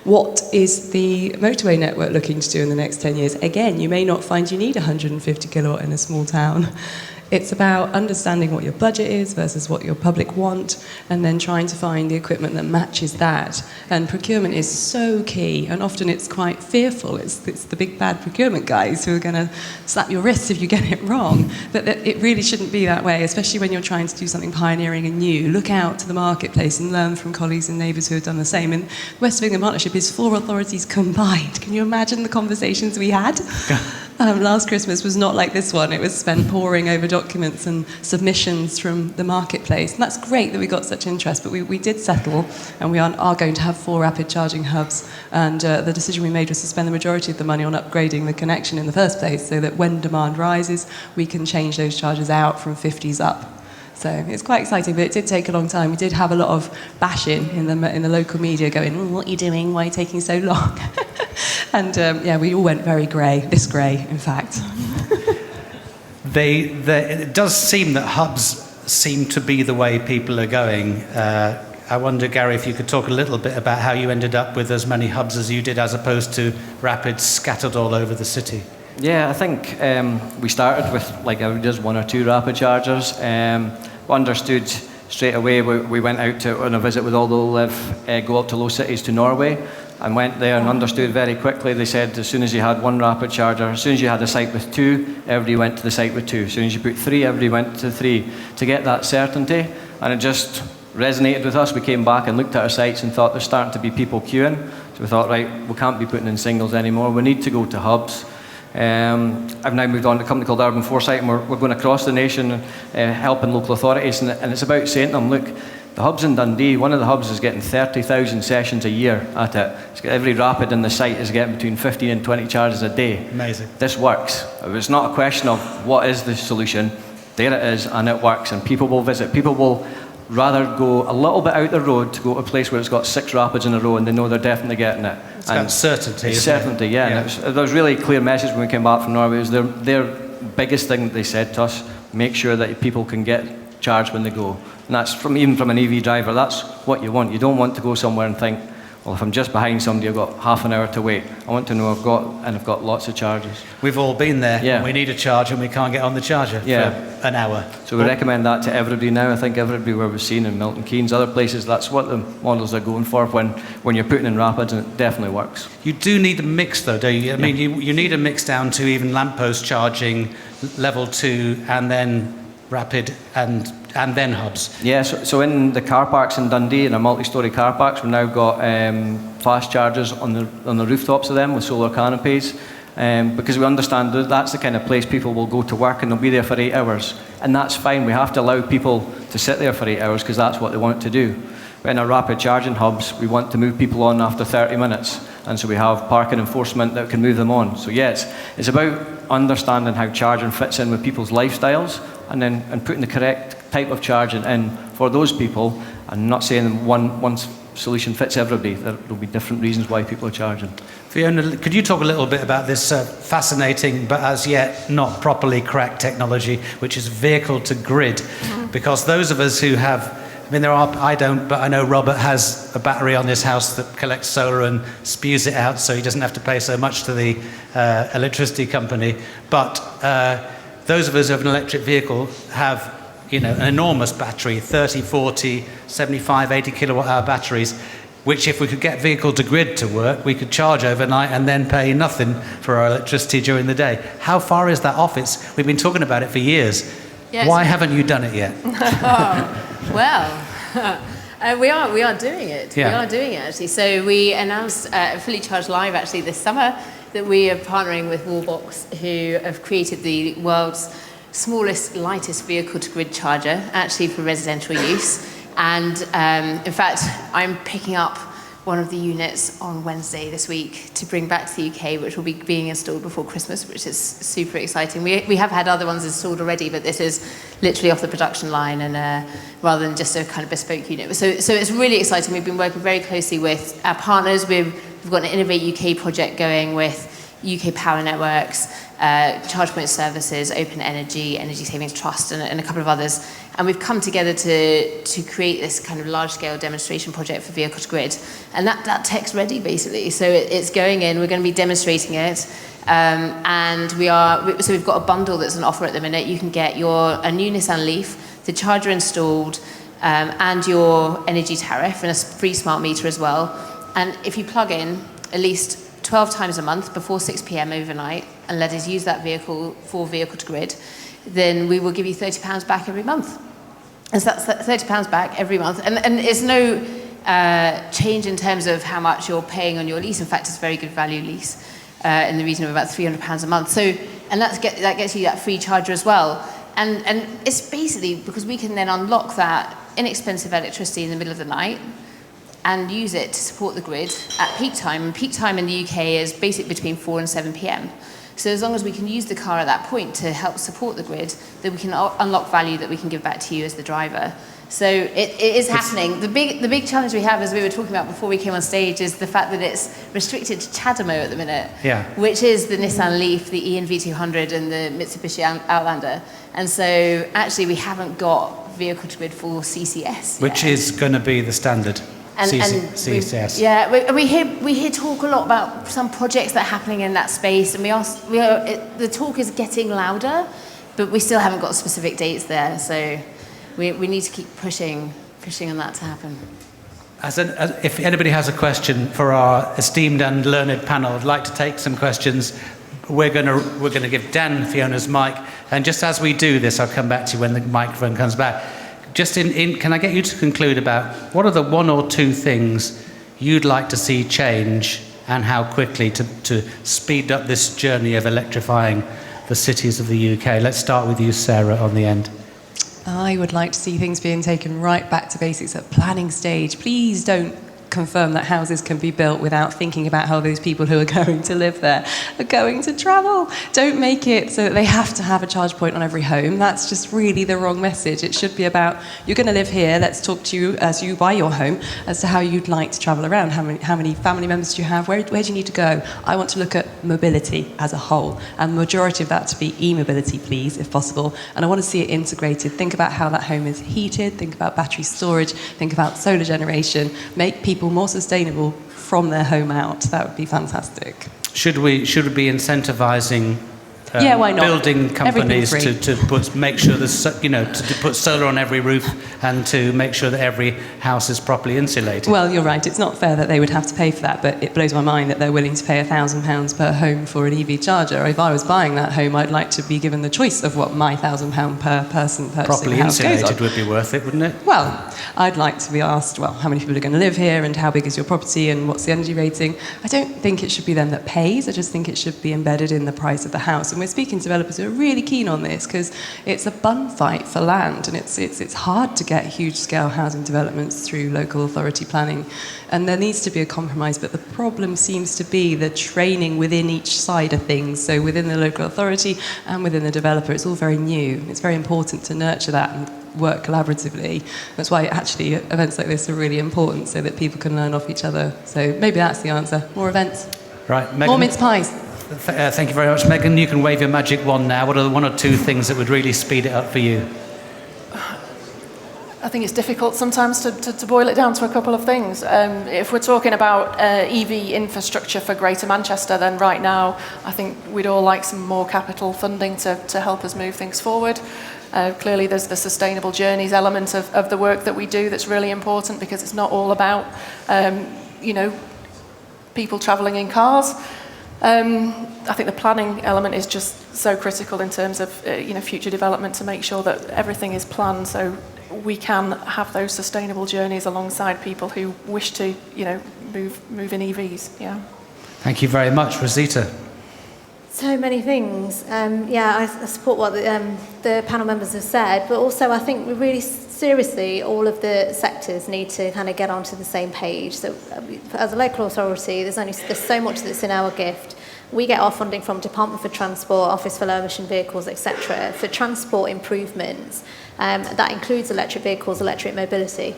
[SPEAKER 3] What is the motorway network looking to do in the next 10 years? Again, you may not find you need 150 kilowatt in a small town. It's about understanding what your budget is versus what your public want, and then trying to find the equipment that matches that. And procurement is so key, and often it's quite fearful. It's the big bad procurement guys who are going to slap your wrists if you get it wrong. But it really shouldn't be that way, especially when you're trying to do something pioneering and new. Look out to the marketplace and learn from colleagues and neighbours who have done the same. And West of England Partnership is 4 authorities combined. Can you imagine the conversations we had? Last Christmas was not like this one. It was spent poring over documents and submissions from the marketplace. And that's great that we got such interest, but we did settle, and we are going to have 4 rapid charging hubs. And the decision we made was to spend the majority of the money on upgrading the connection in the first place, so that when demand rises, we can change those charges out from 50s up. So it's quite exciting, but it did take a long time. We did have a lot of bashing in the local media going, what are you doing? Why are you taking so long? And we all went very grey, this grey, in fact.
[SPEAKER 2] It does seem that hubs seem to be the way people are going. I wonder, Gary, if you could talk a little bit about how you ended up with as many hubs as you did, as opposed to rapids scattered all over the city.
[SPEAKER 7] Yeah, I think we started with just 1 or 2 rapid chargers. We understood straight away. We went out on a visit with all the OLEV, go up to low cities to Norway, and went there and understood very quickly. They said as soon as you had 1 rapid charger, as soon as you had a site with 2, everybody went to the site with 2. As soon as you put 3, everybody went to 3, to get that certainty. And it just resonated with us. We came back and looked at our sites and thought there's starting to be people queuing. So we thought, right, we can't be putting in singles anymore. We need to go to hubs. I've now moved on to a company called Urban Foresight, and we're going across the nation helping local authorities, and it's about saying to them, look, the hubs in Dundee, one of the hubs is getting 30,000 sessions a year at it. Every rapid in the site is getting between 15 and 20 charges a day.
[SPEAKER 2] Amazing.
[SPEAKER 7] This works. It's not a question of what is the solution. There it is, and it works, and people will visit. People will rather go a little bit out the road to go to a place where it's got 6 rapids in a row and they know they're definitely getting it.
[SPEAKER 2] It's about certainty.
[SPEAKER 7] Certainty, yeah. And there was really a clear message when we came back from Norway. It was their biggest thing that they said to us: make sure that people can get charged when they go. And that's even from an EV driver, that's what you want. You don't want to go somewhere and think, well, if I'm just behind somebody, I've got half an hour to wait. I want to know I've got lots of charges.
[SPEAKER 2] We've all been there.
[SPEAKER 7] Yeah.
[SPEAKER 2] We need a charge and we can't get on the charger for an hour.
[SPEAKER 7] So we recommend that to everybody now. I think everybody where we've seen in Milton Keynes, other places, that's what the models are going for when you're putting in rapids, and it definitely works.
[SPEAKER 2] You do need a mix though, don't you? I mean, you need a mix down to even lamppost charging level 2, and then rapid and then hubs?
[SPEAKER 7] Yeah, so in the car parks in Dundee, in our multi-storey car parks, we've now got fast chargers on the rooftops of them with solar canopies, because we understand that that's the kind of place people will go to work and they'll be there for 8 hours. And that's fine, we have to allow people to sit there for 8 hours because that's what they want to do. But in our rapid charging hubs, we want to move people on after 30 minutes. And so we have parking enforcement that can move them on. So yeah, it's about understanding how charging fits in with people's lifestyles and putting the correct type of charging in for those people, and not saying one solution fits everybody. There'll be different reasons why people are charging.
[SPEAKER 2] Fiona, could you talk a little bit about this fascinating but as yet not properly cracked technology, which is vehicle to grid? Mm-hmm. Because those of us who have, I don't, but I know Robert has a battery on his house that collects solar and spews it out, so he doesn't have to pay so much to the electricity company. But those of us who have an electric vehicle have, an enormous battery, 30, 40, 75, 80 kilowatt hour batteries, which if we could get vehicle to grid to work, we could charge overnight and then pay nothing for our electricity during the day. How far is that off? We've been talking about it for years.
[SPEAKER 4] Yes.
[SPEAKER 2] Why haven't you done it yet?
[SPEAKER 4] We are doing it.
[SPEAKER 2] Yeah.
[SPEAKER 4] We are doing it, actually. So we announced Fully Charged Live, actually, this summer, that we are partnering with Wallbox, who have created the world's smallest, lightest vehicle-to-grid charger, actually for residential use. And in fact, I'm picking up one of the units on Wednesday this week to bring back to the UK, which will be being installed before Christmas, which is super exciting. We have had other ones installed already, but this is literally off the production line, and rather than just a kind of bespoke unit. So it's really exciting. We've been working very closely with our partners. We've got an Innovate UK project going with UK Power Networks, ChargePoint Services, Open Energy, Energy Savings Trust, and a couple of others. And we've come together to create this kind of large-scale demonstration project for vehicle to grid. And that tech's ready, basically. So it's going in. We're going to be demonstrating it. And so we've got a bundle that's on offer at the minute. You can get a new Nissan Leaf, the charger installed, and your energy tariff, and a free smart meter as well. And if you plug in at least 12 times a month before 6 p.m. overnight and let us use that vehicle for vehicle to grid, then we will give you £30 back every month. And so that's £30 back every month. And it's no change in terms of how much you're paying on your lease. In fact, it's a very good value lease in the region of about £300 a month. So, and that gets you that free charger as well. And it's basically because we can then unlock that inexpensive electricity in the middle of the night and use it to support the grid at peak time. And peak time in the UK is basically between 4 and 7 p.m. So as long as we can use the car at that point to help support the grid, then we can unlock value that we can give back to you as the driver. So it is happening. The big challenge we have, as we were talking about before we came on stage, is the fact that it's restricted to CHAdeMO at the minute, which is the Nissan Leaf, the ENV200 and the Mitsubishi Outlander. And so actually we haven't got vehicle to grid for CCS
[SPEAKER 2] Which is going to be the standard. CCS.
[SPEAKER 4] We hear talk a lot about some projects that are happening in that space, and the talk is getting louder, but we still haven't got specific dates there. So we need to keep pushing on that to happen.
[SPEAKER 2] If anybody has a question for our esteemed and learned panel, I'd like to take some questions. We're going to give Dan Fiona's mic, and just as we do this, I'll come back to you when the microphone comes back. Just can I get you to conclude about what are the one or two things you'd like to see change, and how quickly to speed up this journey of electrifying the cities of the UK? Let's start with you, Sarah, on the end.
[SPEAKER 3] I would like to see things being taken right back to basics at planning stage. Please don't confirm that houses can be built without thinking about how those people who are going to live there are going to travel. Don't make it so that they have to have a charge point on every home. That's just really the wrong message. It should be about, you're going to live here, let's talk to you as you buy your home as to how you'd like to travel around. How many family members do you have? Where do you need to go? I want to look at mobility as a whole, and the majority of that to be e-mobility, please, if possible. And I want to see it integrated. Think about how that home is heated, think about battery storage, think about solar generation, make people more sustainable from their home out. That would be fantastic.
[SPEAKER 2] Should we be incentivizing
[SPEAKER 3] Why not?
[SPEAKER 2] building companies
[SPEAKER 3] Everything's
[SPEAKER 2] to make sure there's, to put solar on every roof and to make sure that every house is properly insulated.
[SPEAKER 3] Well, you're right. It's not fair that they would have to pay for that, but it blows my mind that they're willing to pay £1,000 per home for an EV charger. If I was buying that home, I'd like to be given the choice of what my £1,000 per person purchasing
[SPEAKER 2] Properly
[SPEAKER 3] the house
[SPEAKER 2] insulated
[SPEAKER 3] goes on.
[SPEAKER 2] would be worth it, wouldn't it?
[SPEAKER 3] Well, I'd like to be asked, how many people are going to live here and how big is your property and what's the energy rating? I don't think it should be them that pays. I just think it should be embedded in the price of the house. And we're speaking to developers who are really keen on this because it's a bun fight for land, and it's hard to get huge-scale housing developments through local authority planning. And there needs to be a compromise, but the problem seems to be the training within each side of things. So within the local authority and within the developer, it's all very new. It's very important to nurture that and work collaboratively. That's why actually events like this are really important, so that people can learn off each other. So maybe that's the answer. More events.
[SPEAKER 2] Right, Megan.
[SPEAKER 3] More mince pies.
[SPEAKER 2] Thank you very much. Megan, you can wave your magic wand now. What are the one or two things that would really speed it up for you?
[SPEAKER 5] I think it's difficult sometimes to boil it down to a couple of things. If we're talking about EV infrastructure for Greater Manchester, then right now I think we'd all like some more capital funding to help us move things forward. Clearly there's the sustainable journeys element of the work that we do that's really important, because it's not all about people travelling in cars. I think the planning element is just so critical in terms of future development, to make sure that everything is planned so we can have those sustainable journeys alongside people who wish to move in EVs. Yeah.
[SPEAKER 2] Thank you very much, Rosita.
[SPEAKER 6] So many things. I support what the panel members have said, but also I think we really seriously, all of the sectors need to kind of get onto the same page. So as a local authority, there's so much that's in our gift. We get our funding from Department for Transport, Office for Low Emission Vehicles, etc. for transport improvements. That includes electric vehicles, electric mobility.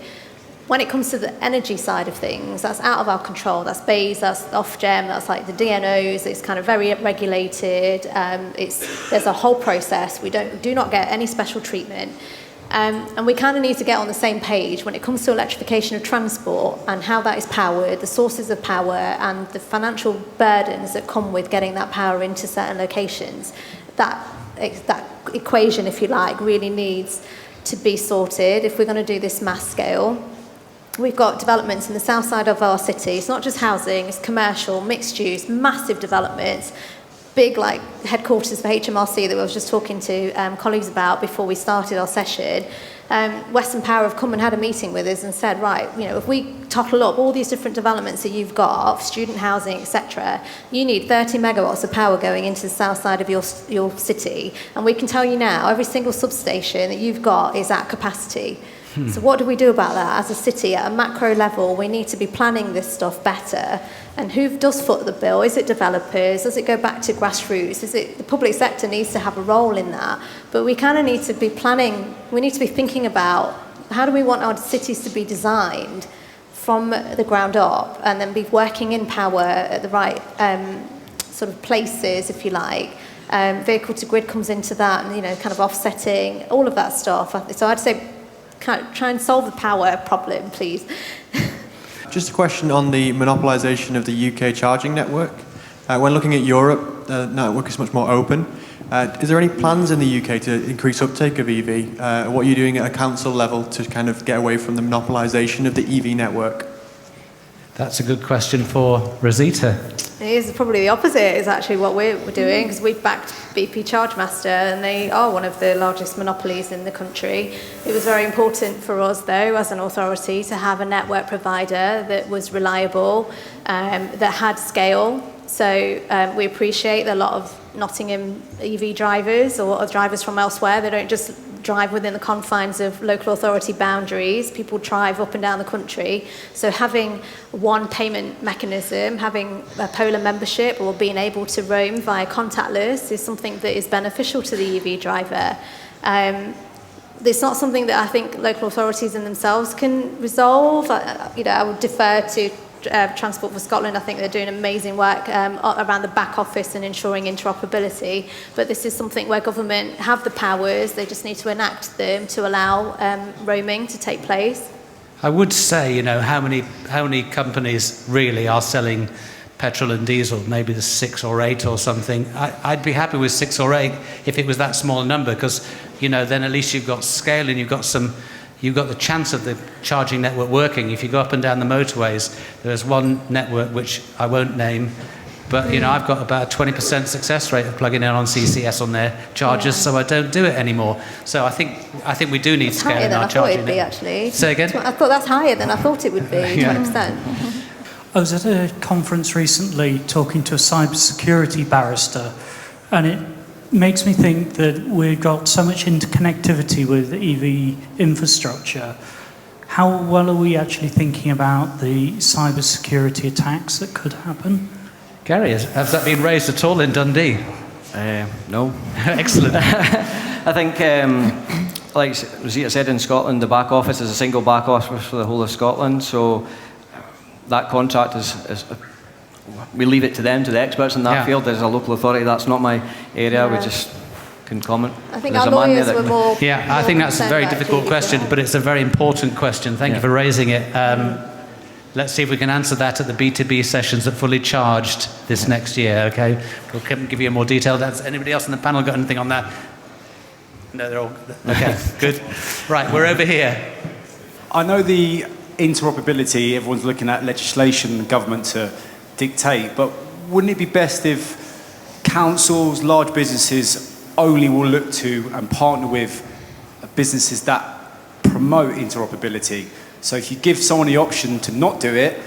[SPEAKER 6] When it comes to the energy side of things, that's out of our control. That's BEIS, that's Ofgem, that's like the DNOs. It's kind of very regulated. There's a whole process. We do not get any special treatment. And we kind of need to get on the same page when it comes to electrification of transport and how that is powered, the sources of power and the financial burdens that come with getting that power into certain locations. That equation, if you like, really needs to be sorted if we're going to do this mass scale. We've got developments in the south side of our city. It's not just housing, it's commercial, mixed use, massive developments. Big like headquarters for HMRC that I was just talking to colleagues about before we started our session. Western Power have come and had a meeting with us and said, right, if we tottle up all these different developments that you've got, student housing, etc., you need 30 megawatts of power going into the south side of your city. And we can tell you now, every single substation that you've got is at capacity. So what do we do about that as a city at a macro level? We need to be planning this stuff better. And who does foot the bill? Is it developers? Does it go back to grassroots? Is it the public sector needs to have a role in that? But we kind of need to be planning. We need to be thinking about how do we want our cities to be designed from the ground up, and then be working in power at the right sort of places, if you like. Vehicle to grid comes into that, and kind of offsetting all of that stuff. So I'd say, try and solve the power problem, please.
[SPEAKER 8] Just a question on the monopolisation of the UK charging network. When looking at Europe, the network is much more open. Is there any plans in the UK to increase uptake of EV? What are you doing at a council level to kind of get away from the monopolisation of the EV network?
[SPEAKER 2] That's a good question for Rosita.
[SPEAKER 6] It is probably the opposite, is actually what we're doing, because we've backed BP Chargemaster, and they are one of the largest monopolies in the country. It was very important for us, though, as an authority, to have a network provider that was reliable, that had scale. So we appreciate that a lot of Nottingham EV drivers or drivers from elsewhere, they don't just drive within the confines of local authority boundaries. People drive up and down the country. So having one payment mechanism, having a Polar membership or being able to roam via contactless is something that is beneficial to the EV driver. It's not something that I think local authorities in themselves can resolve. I would defer to Transport for Scotland. I think they're doing amazing work around the back office and ensuring interoperability, but this is something where government have the powers, they just need to enact them to allow roaming to take place.
[SPEAKER 2] I would say, how many companies really are selling petrol and diesel. Maybe there's 6 or 8 or something. I'd be happy with 6 or 8 if it was that small a number, because, you know, then at least you've got scale and you've got the chance of the charging network working. If you go up and down the motorways, there's one network which I won't name, but, you know, I've got about a 20% success rate of plugging in on CCS on their chargers, so I don't do it anymore. So I think we do need scale in our charging network.
[SPEAKER 6] Actually.
[SPEAKER 2] Say again?
[SPEAKER 6] I thought that's higher than I thought it would be, 20%.
[SPEAKER 9] I was at a conference recently talking to a cybersecurity barrister, and it makes me think that we've got so much interconnectivity with EV infrastructure. How well are we actually thinking about the cybersecurity attacks that could happen?
[SPEAKER 2] Gary, has that been raised at all in Dundee?
[SPEAKER 7] No.
[SPEAKER 2] Excellent.
[SPEAKER 7] I think, like Rosita said, in Scotland, the back office is a single back office for the whole of Scotland, so that contract is we leave it to them, to the experts in that field. As a local authority, that's not my area. We just can comment.
[SPEAKER 6] I think our lawyers were more...
[SPEAKER 2] I think that's a very difficult question, but it's a very important question. Thank you for raising it. Let's see if we can answer that at the B2B sessions at Fully Charged this next year, okay? We'll give you a more detailed... Anybody else on the panel got anything on that? No, they're all... Okay, good. Right, we're over here.
[SPEAKER 10] I know the interoperability, everyone's looking at legislation and government to dictate, but wouldn't it be best if councils, large businesses only will look to and partner with businesses that promote interoperability? So if you give someone the option to not do it,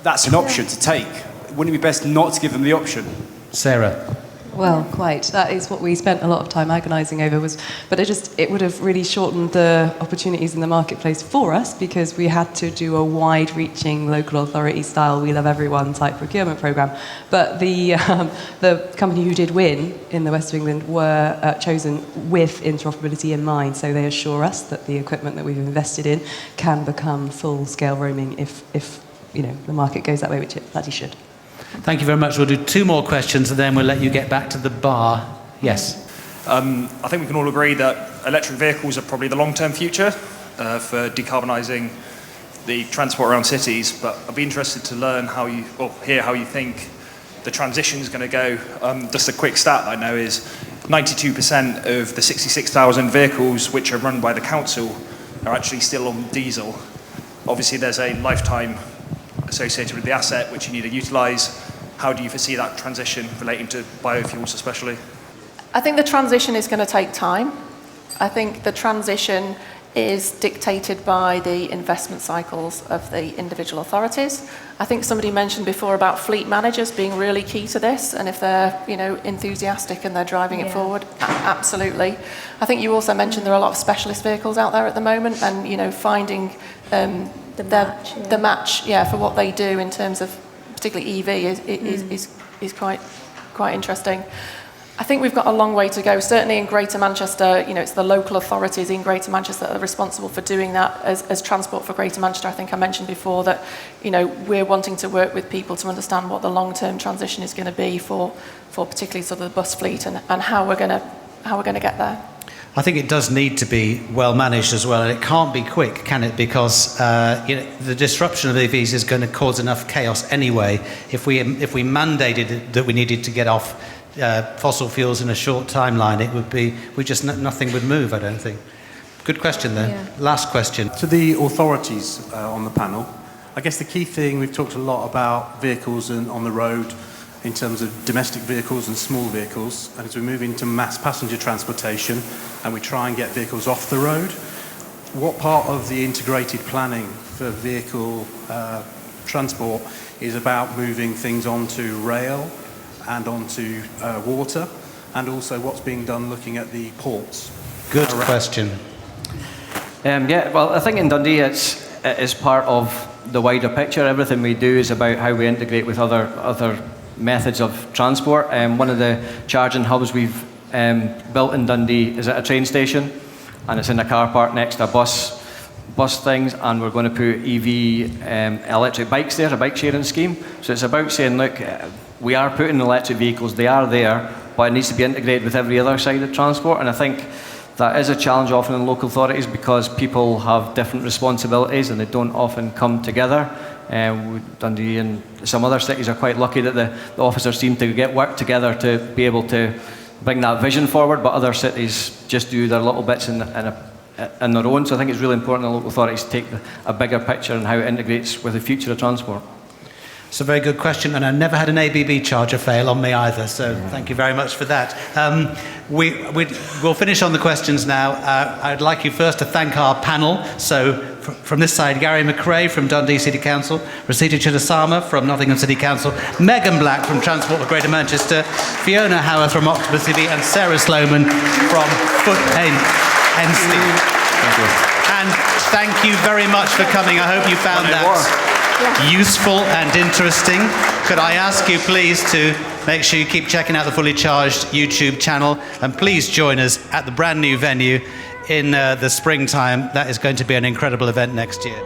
[SPEAKER 10] that's an option to take. Wouldn't it be best not to give them the option?
[SPEAKER 2] Sarah.
[SPEAKER 3] Well, quite. That is what we spent a lot of time agonising over. But it would have really shortened the opportunities in the marketplace for us, because we had to do a wide-reaching local authority style "we love everyone" type procurement programme. But the company who did win in the West of England were chosen with interoperability in mind. So they assure us that the equipment that we've invested in can become full-scale roaming if you know the market goes that way, which it bloody should.
[SPEAKER 2] Thank you very much. We'll do 2 more questions and then we'll let you get back to the bar. Yes.
[SPEAKER 11] I think we can all agree that electric vehicles are probably the long-term future for decarbonising the transport around cities, but I'd be interested to learn hear how you think the transition is going to go. Just a quick stat I know is 92% of the 66,000 vehicles which are run by the council are actually still on diesel. Obviously there's a lifetime associated with the asset which you need to utilise. How do you foresee that transition relating to biofuels especially?
[SPEAKER 5] I think the transition is going to take time. I think the transition is dictated by the investment cycles of the individual authorities. I think somebody mentioned before about fleet managers being really key to this, and if they're enthusiastic and they're driving it forward, absolutely. I think you also mentioned there are a lot of specialist vehicles out there at the moment, and finding the match for what they do in terms of particularly EV is quite interesting. I think we've got a long way to go. Certainly in Greater Manchester, it's the local authorities in Greater Manchester that are responsible for doing that as Transport for Greater Manchester. I think I mentioned before that, we're wanting to work with people to understand what the long-term transition is going to be for particularly sort of the bus fleet and how we're going to get there.
[SPEAKER 2] I think it does need to be well managed as well, and it can't be quick, can it? Because the disruption of EVs is going to cause enough chaos anyway. If we mandated that we needed to get off fossil fuels in a short timeline, it would be nothing would move. I don't think. Good question there. Yeah. Last question
[SPEAKER 12] to the authorities on the panel. I guess the key thing, we've talked a lot about vehicles on the road in terms of domestic vehicles and small vehicles, and as we move into mass passenger transportation and we try and get vehicles off the road, what part of the integrated planning for vehicle transport is about moving things onto rail and onto water, and also what's being done looking at the ports?
[SPEAKER 2] Good question.
[SPEAKER 7] Well, I think in Dundee it is part of the wider picture. Everything we do is about how we integrate with other methods of transport. One of the charging hubs we've built in Dundee is at a train station, and it's in a car park next to a bus things, and we're going to put EV electric bikes there, a bike sharing scheme. So it's about saying, look, we are putting electric vehicles, they are there, but it needs to be integrated with every other side of transport. And I think that is a challenge often in local authorities because people have different responsibilities and they don't often come together. Dundee and some other cities are quite lucky that the officers seem to get work together to be able to bring that vision forward, but other cities just do their little bits in their own. So I think it's really important that local authorities take a bigger picture and how it integrates with the future of transport.
[SPEAKER 2] It's a very good question, and I never had an ABB charger fail on me either, so thank you very much for that. We'll finish on the questions now. I'd like you first to thank our panel. So from this side, Gary McRae from Dundee City Council, Rosita Chittasama from Nottingham City Council, Megan Black from Transport for Greater Manchester, Fiona Howarth from Octopus EV, and Sarah Sloman from Foot Henstein.
[SPEAKER 7] Thank you.
[SPEAKER 2] And thank you very much for coming. I hope you found that useful and interesting. Could I ask you please to make sure you keep checking out the Fully Charged YouTube channel, and please join us at the brand new venue in the springtime. That is going to be an incredible event next year.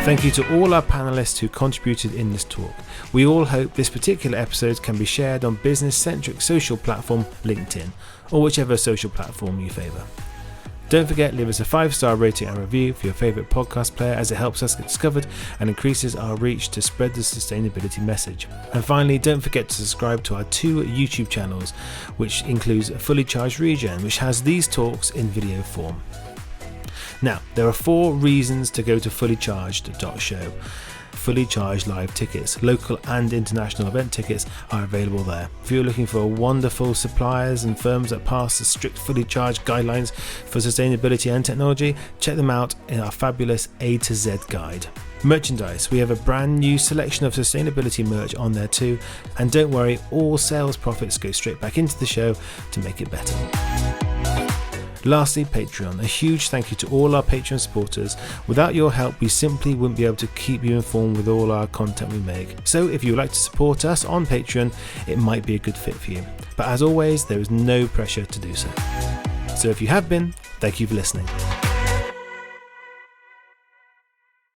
[SPEAKER 1] Thank you to all our panellists who contributed in this talk. We all hope this particular episode can be shared on business-centric social platform LinkedIn, or whichever social platform you favour. Don't forget, leave us a 5-star rating and review for your favourite podcast player, as it helps us get discovered and increases our reach to spread the sustainability message. And finally, don't forget to subscribe to our 2 YouTube channels, which includes Fully Charged Regen, which has these talks in video form. Now, there are 4 reasons to go to fullycharged.show. Fully Charged live tickets, local and international event tickets are available there. If you're looking for wonderful suppliers and firms that pass the strict Fully Charged guidelines for sustainability and technology, check them out in our fabulous A to Z guide. Merchandise, we have a brand new selection of sustainability merch on there too, and don't worry, all sales profits go straight back into the show to make it better. Lastly, Patreon. A huge thank you to all our Patreon supporters. Without your help, we simply wouldn't be able to keep you informed with all our content we make. So if you would like to support us on Patreon, it might be a good fit for you. But as always, there is no pressure to do so. So if you have been, thank you for listening.